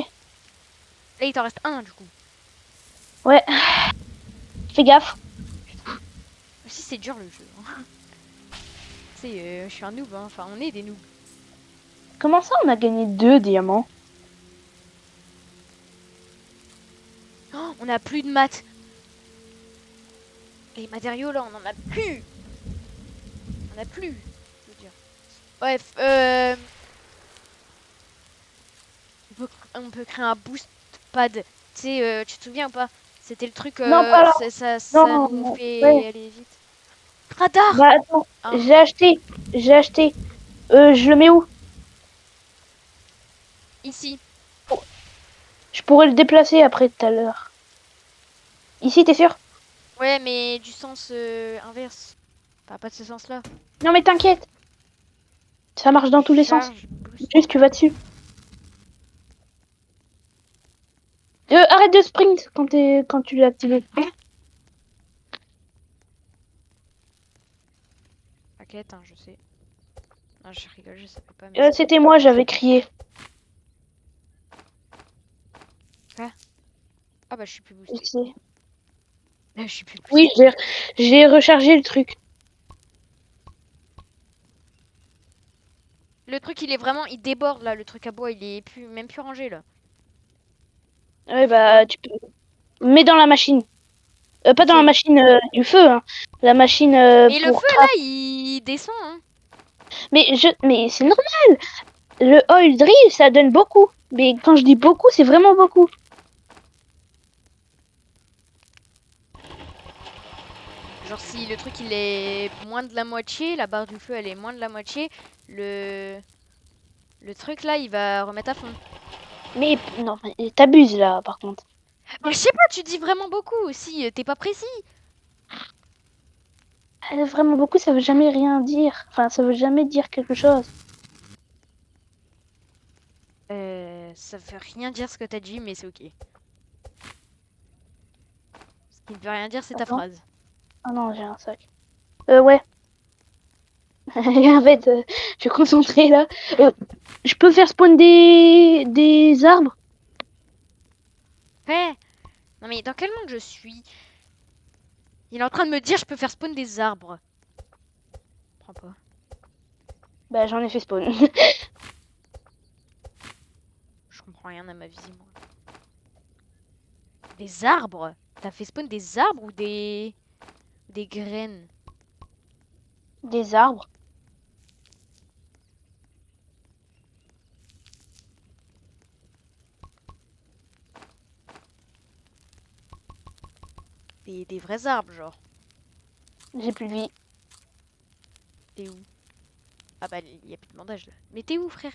Là, il t'en reste un du coup. Ouais, fais gaffe. Aussi, c'est dur le jeu. Hein. Tu sais, je suis un noob, hein. Enfin, on est des noobs. Comment ça, on a gagné 2 diamants? Oh, on a plus de maths. Les matériaux là, on en a plus. On a plus. Je veux dire. Bref, on peut créer un boost pad. Tu sais, tu te souviens ou pas? C'était le truc, Non, pas là. ça Non, nous non, ouais. fait aller vite. Radar! Bah attends, Ah, j'ai acheté, j'ai acheté. Je le mets où? ici. Je pourrais le déplacer après tout à l'heure. Ici, t'es sûr? Ouais, mais du sens inverse. Enfin, pas de ce sens-là. Non mais t'inquiète, ça marche dans tous les sens. Charge, boost. Juste tu vas dessus. Arrête de sprint quand tu l'as activé. T'inquiète, hein, je sais. Non, je rigole, je savais pas, mais c'est bon. C'était moi, j'avais crié. Ah bah, je suis plus Je boosté. sais. Je suis plus Oui, boosté. j'ai rechargé le truc. Le truc, il est vraiment, il déborde là, le truc à bois, il est plus, même plus rangé là. Ouais Quoi? bah tu peux. Mets dans la machine. Pas dans la Lequel? machine du feu, hein. La machine Mais le pour feu craft. là, il descend, hein. Mais c'est normal. Le oil drill, ça donne beaucoup. Mais quand je dis beaucoup, c'est vraiment beaucoup. Genre si le truc il est moins de la moitié, la barre du feu elle est moins de la moitié, le le truc là il va remettre à fond. Mais non, mais t'abuses là, par contre. Mais je sais pas, tu dis vraiment beaucoup aussi, t'es pas précis. Vraiment beaucoup, ça veut jamais rien dire. Enfin, ça veut jamais dire quelque chose. Ça veut rien dire ce que t'as dit, mais c'est ok. Ce qui ne veut rien dire, c'est ta Attends. phrase. Ah non, j'ai un sac. Ouais. En fait, je suis concentrée là. Je peux faire spawn des arbres? Hé, non mais dans quel monde je suis? Il est en train de me dire je peux faire spawn des arbres. Je comprends pas. Bah, j'en ai fait spawn. Je comprends rien à ma vie, moi. Des arbres? T'as fait spawn des arbres ou des graines? Des arbres. Des vrais arbres, genre. J'ai plus de vie. T'es où? Ah bah, il y a plus de bandage là. Mais t'es où, frère?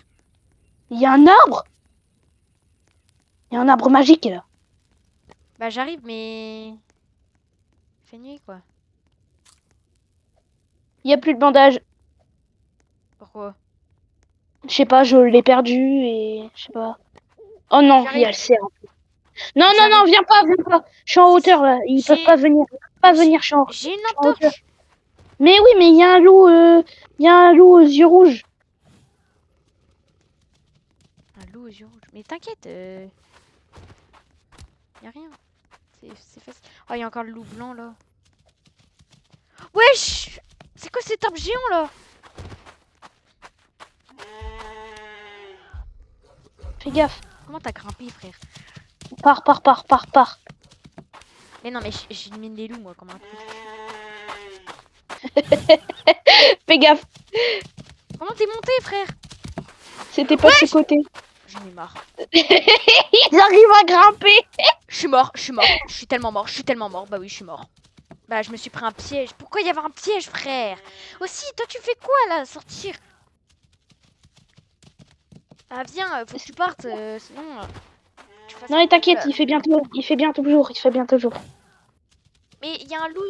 Il y a un arbre. Il y a un arbre magique là. Bah, j'arrive, mais. Il fait nuit, quoi. Il y a plus de bandage. Pourquoi? Je sais pas, je l'ai perdu et je sais pas. Oh non, il y J'arrive, a le cerf. Non, non, non, j'arrive. viens pas, viens pas. Je suis en Si, hauteur si. là. Ils peuvent J'ai. pas venir. Ils peuvent pas venir, J'ai une je suis lampe en hauteur. torche. Mais oui, mais il y a un loup, il y a un loup aux yeux rouges. Un loup aux yeux rouges. Mais t'inquiète, y a rien. C'est facile. Oh, il y a encore le loup blanc là. Wesh! C'est quoi cet arbre géant là? Fais gaffe. Comment t'as grimpé, frère? Pars. Mais non, mais j'élimine les loups, moi, comme un trou. Fais gaffe. Comment t'es monté, frère? C'était pas de ce côté. J'en ai marre. Ils arrivent à grimper. Je suis mort, je suis tellement mort. Bah oui, je suis mort. Bah, je me suis pris un piège. Pourquoi y avoir un piège, frère? Aussi, toi, tu fais quoi là? Sortir? Ah, viens, faut que tu partes, sinon. Tu fasses Non, un mais peu, t'inquiète, là. il fait bientôt jour, il fait bientôt jour. Mais il y a un loup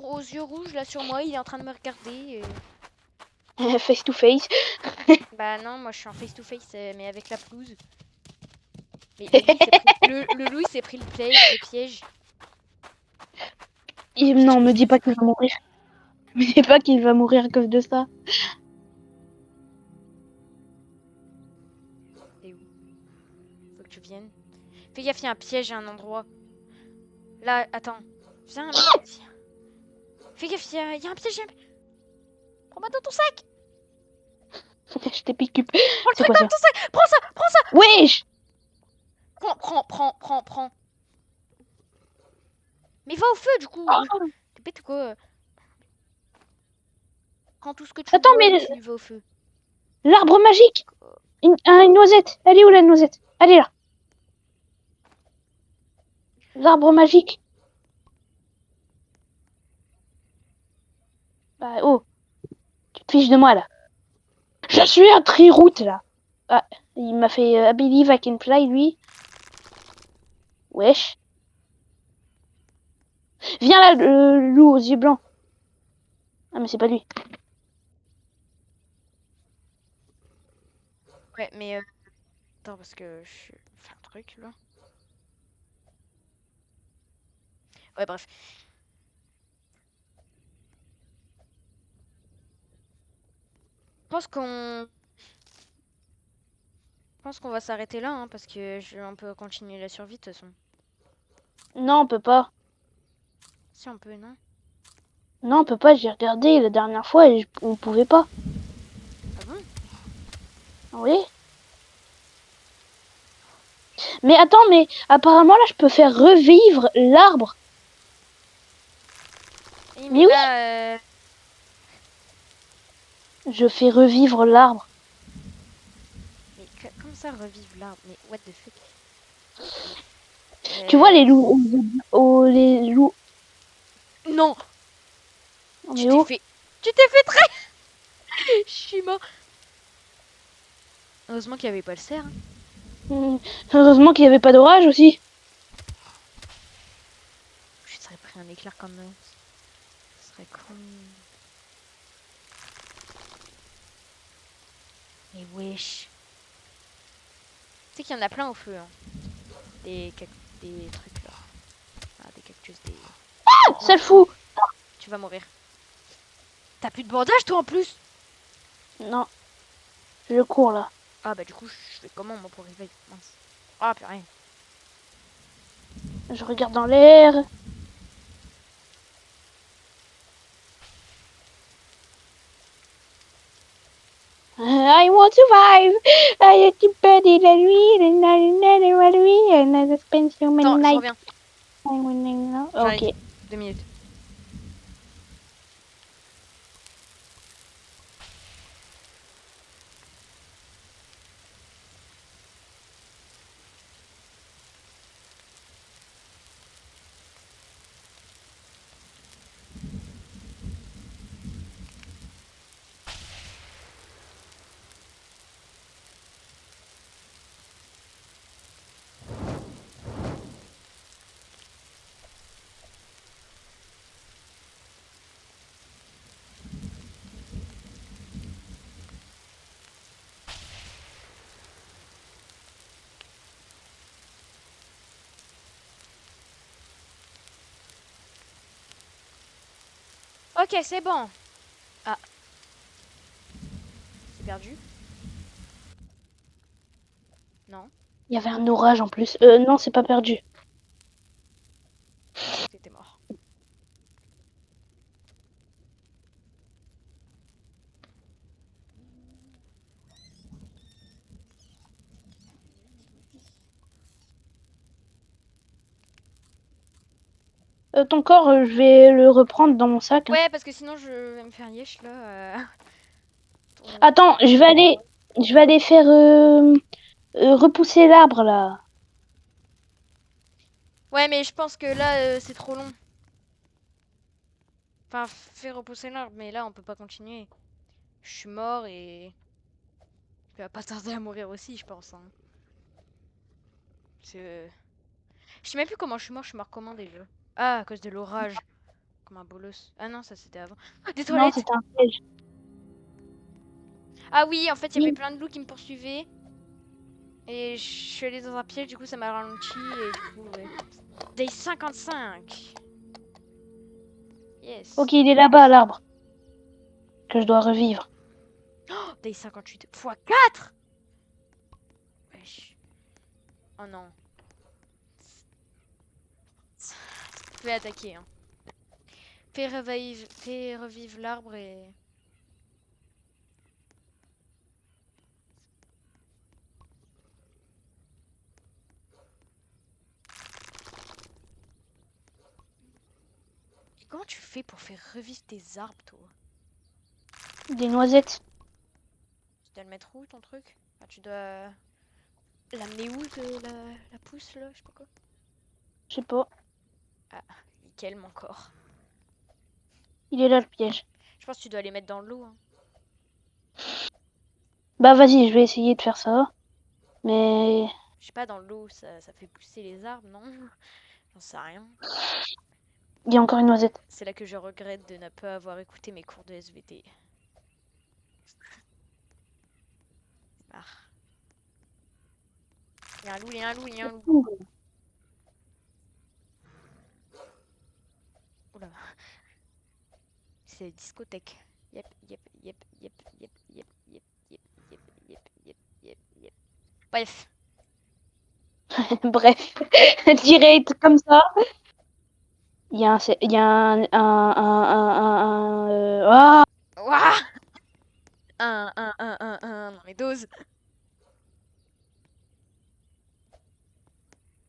aux yeux rouges là sur moi, il est en train de me regarder. Face to face. Bah non, moi je suis en face to face, mais avec la pelouse. Mais le loup, il s'est pris... le loup, il s'est pris le piège. Non, me dis pas qu'il va mourir. Me dis pas qu'il va mourir à cause de ça. T'es où? Faut que tu viennes. Fais gaffe, il y a un piège à un endroit. Là, attends. Viens, viens. Fais gaffe, il y a un piège. Prends-moi dans ton sac. Je t'ai piqué. Prends le C'est truc quoi dans ça? ton sac. Prends ça, prends ça. Wesh! Prends. Mais va au feu, du coup. T'es bête ou quoi? Prends tout ce que tu Attends, veux et mais puis va au feu. l'arbre magique! Une noisette! Elle est où la noisette? Elle est là! L'arbre magique! Bah, oh! Tu te fiches de moi là! Je suis un tri-route là! Ah, il m'a fait I believe I can fly lui. Wesh! Viens là, le loup aux yeux blancs! Ah, mais c'est pas lui. Ouais, mais attends, parce que je fais un truc là. Ouais, bref. Je pense qu'on va s'arrêter là, hein, parce que on peut continuer la survie de toute façon. Non, on peut pas. Si on peut, non? Non, on peut pas, j'ai regardé la dernière fois et on pouvait pas. Ah bon? Oui? Mais attends, mais apparemment là je peux faire revivre l'arbre. Oui, Mais oui! là, Je fais revivre l'arbre. mais comment ça revivre l'arbre? Mais what the fuck? Tu vois les loups les loups. Non! On Tu est t'es où? fait... Tu t'es fait très... Je suis mort. Heureusement qu'il n'y avait pas le cerf. Hein. Heureusement qu'il n'y avait pas d'orage aussi. Je serais pris un éclair comme ça. Ce serait con. Mais wesh. Tu sais qu'il y en a plein au feu. Hein. Des trucs là. Ah, des cactus, des... Ah, ça le fout. Tu vas mourir. T'as plus de bandage toi en plus? Non, je cours là. Ah bah du coup je fais comment moi pour réveiller? Mince. Ah purée. Je regarde dans l'air. I want to survive. I have to bed in la nuit, la nuit, and I spend so many Attends, je nights. reviens. Ok. J'arrive. 2 minutes. Ok, c'est bon. Ah. C'est perdu? Non. Il y avait un orage en plus. Non, c'est pas perdu. Je pensais que t'étais mort. Ton corps, je vais le reprendre dans mon sac, hein. Ouais, parce que sinon je vais me faire yesh là. Ton- Attends, je vais aller faire repousser l'arbre là. Ouais, mais je pense que là c'est trop long. Enfin, fais repousser l'arbre, mais là on peut pas continuer. Je suis mort et tu vas pas tarder à mourir aussi, je pense. Hein. Je sais même plus comment je suis mort comment déjà. Ah, à cause de l'orage. Comme un bolos. Ah non, ça c'était avant. Ah, des Non, toilettes! c'était un piège. Ah oui, en fait, il y avait Oui. plein de loups qui me poursuivaient. Et je suis allée dans un piège, du coup ça m'a ralenti. Et du coup, ouais. Day 55! Yes. Ok, il est là-bas l'arbre que je dois revivre. Oh, day 58 x 4! Wesh. Oh non. Fais attaquer, hein. Fais revivre l'arbre et... Et comment tu fais pour faire revivre tes arbres, toi? Des noisettes. Tu dois le mettre où, ton truc? Enfin, tu dois l'amener où, la pousse, là? Je sais pas quoi. Je sais pas. Ah, nickel, mon corps. Il est là le piège. Je pense que tu dois les mettre dans l'eau, hein. Bah vas-y, je vais essayer de faire ça. Mais Je sais pas, dans l'eau, ça fait pousser les arbres, non? J'en sais rien. il y a encore une noisette. C'est là que je regrette de ne pas avoir écouté mes cours de SVT. Ah. Il y a un loup, il y a un loup, il y a un loup. Ouh. Oula. C'est discothèque. Yep, yep, yep, yep, yep, yep, yep, yep, yep, yep, yep, yep, yep. Bref. Bref, direct comme ça. Il y a ah. Ouah. Non mais dose.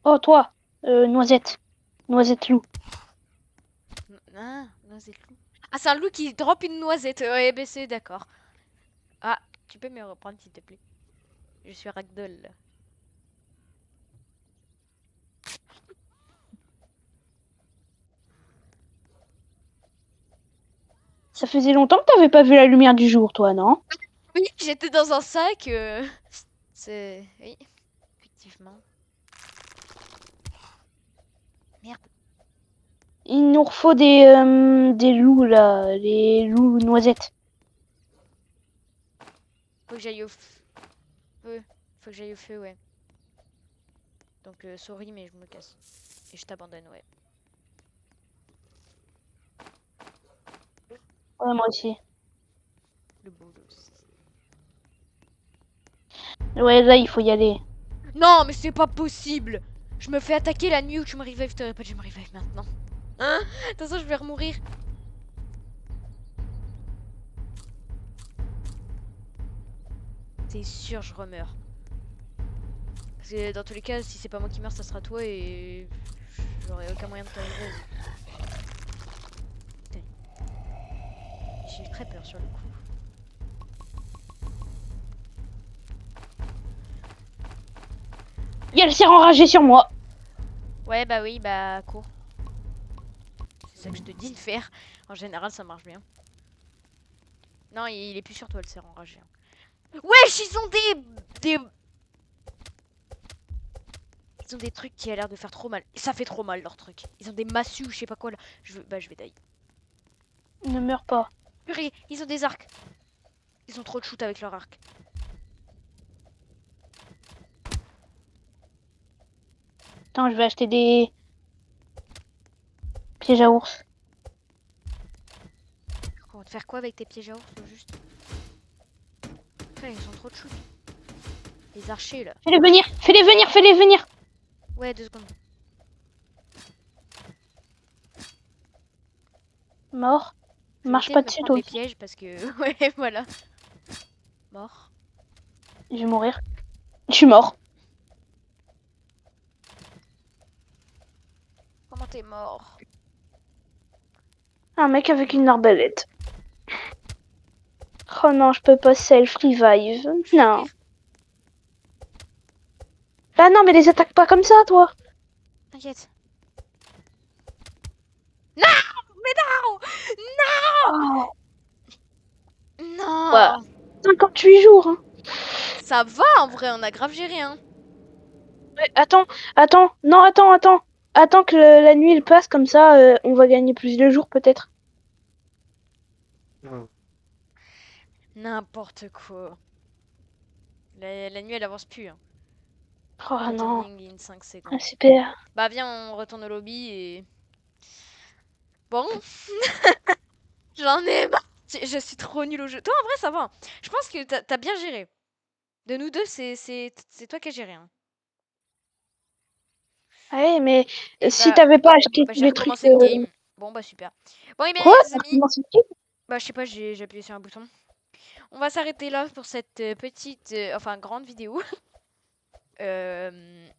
Oh toi, noisette, noisette loup. Ah, noisette loup. Ah, c'est un loup qui drop une noisette. Ouais, ben c'est d'accord. Ah, tu peux me reprendre s'il te plaît. Je suis ragdoll. Là. Ça faisait longtemps que t'avais pas vu la lumière du jour, toi, non? Oui, j'étais dans un sac. C'est... Oui, effectivement. Merde. Il nous refaut des loups là, les loups noisettes. Faut que j'aille au feu. Faut que j'aille au feu, ouais. Donc, sorry, mais je me casse. Et je t'abandonne, ouais. Ouais, moi aussi. Le bolos. Ouais, là il faut y aller. Non, mais c'est pas possible. Je me fais attaquer la nuit où tu me revives. T'aurais pas dû me revive maintenant. Hein? De toute façon, je vais remourir. C'est sûr, je remeurs. Parce que dans tous les cas, si c'est pas moi qui meurs, ça sera toi et j'aurai aucun moyen de te revive. Putain. J'ai eu très peur sur le coup. Il y a le cerf enragé sur moi. Ouais, bah oui, bah cours. C'est ça que je te dis de faire. En général, ça marche bien. Non, il est plus sur toi le cerf enragé. Hein. Wesh, ils ont des... Ils ont des trucs qui a l'air de faire trop mal. Ça fait trop mal leur truc. Ils ont des massues ou je sais pas quoi là. Je vais die. Ne meurs pas. Purée, ils ont des arcs. Ils ont trop de shoot avec leur arc. Attends, je vais acheter des pièges à ours. faire quoi avec tes pièges à ours, au juste? Putain, ils sont trop chou. Les archers, là. Fais-les venir, fais-les venir, fais-les venir. Ouais, 2 secondes. Mort. Je vais Marche essayer pas de me dessus, prendre toi les aussi. pièges parce que... Ouais, voilà. Mort. Je vais mourir. Je suis mort. Comment t'es mort? Un mec avec une arbalète. Oh non, je peux pas self-revive. Je vais Non. mourir. Ah non, mais les attaque pas comme ça, toi. T'inquiète. Non! Mais non! Oh. Ouais. Non! 58 jours, hein. Ça va, en vrai, on a grave géré, hein. Ouais, attends, non, attends que la nuit elle passe comme ça, on va gagner plus de jours peut-être. N'importe quoi. La nuit, elle avance plus, hein. Oh non, Returning in 5 ah, secondes. super. Bah viens, on retourne au lobby et... Bon, j'en ai marre. Je suis trop nulle au jeu. Toi, en vrai, ça va. Je pense que t'as bien géré. De nous deux, c'est toi qui as géré, hein. Ouais, mais Et si t'avais pas acheté tous j'ai les trucs. recommencé le game. Bon, bah super. Bon, et bien, Quoi? les T'as amis... recommencé le truc? Bah, je sais pas, j'ai appuyé sur un bouton. On va s'arrêter là pour cette petite... enfin, grande vidéo. Euh,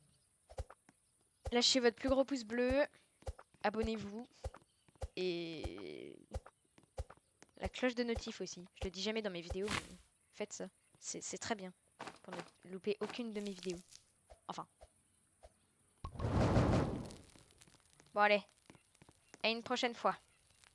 Lâchez votre plus gros pouce bleu. Abonnez-vous. Et... la cloche de notif aussi. Je le dis jamais dans mes vidéos, mais faites ça. C'est très bien. Pour ne louper aucune de mes vidéos. Enfin. Bon, allez. À une prochaine fois.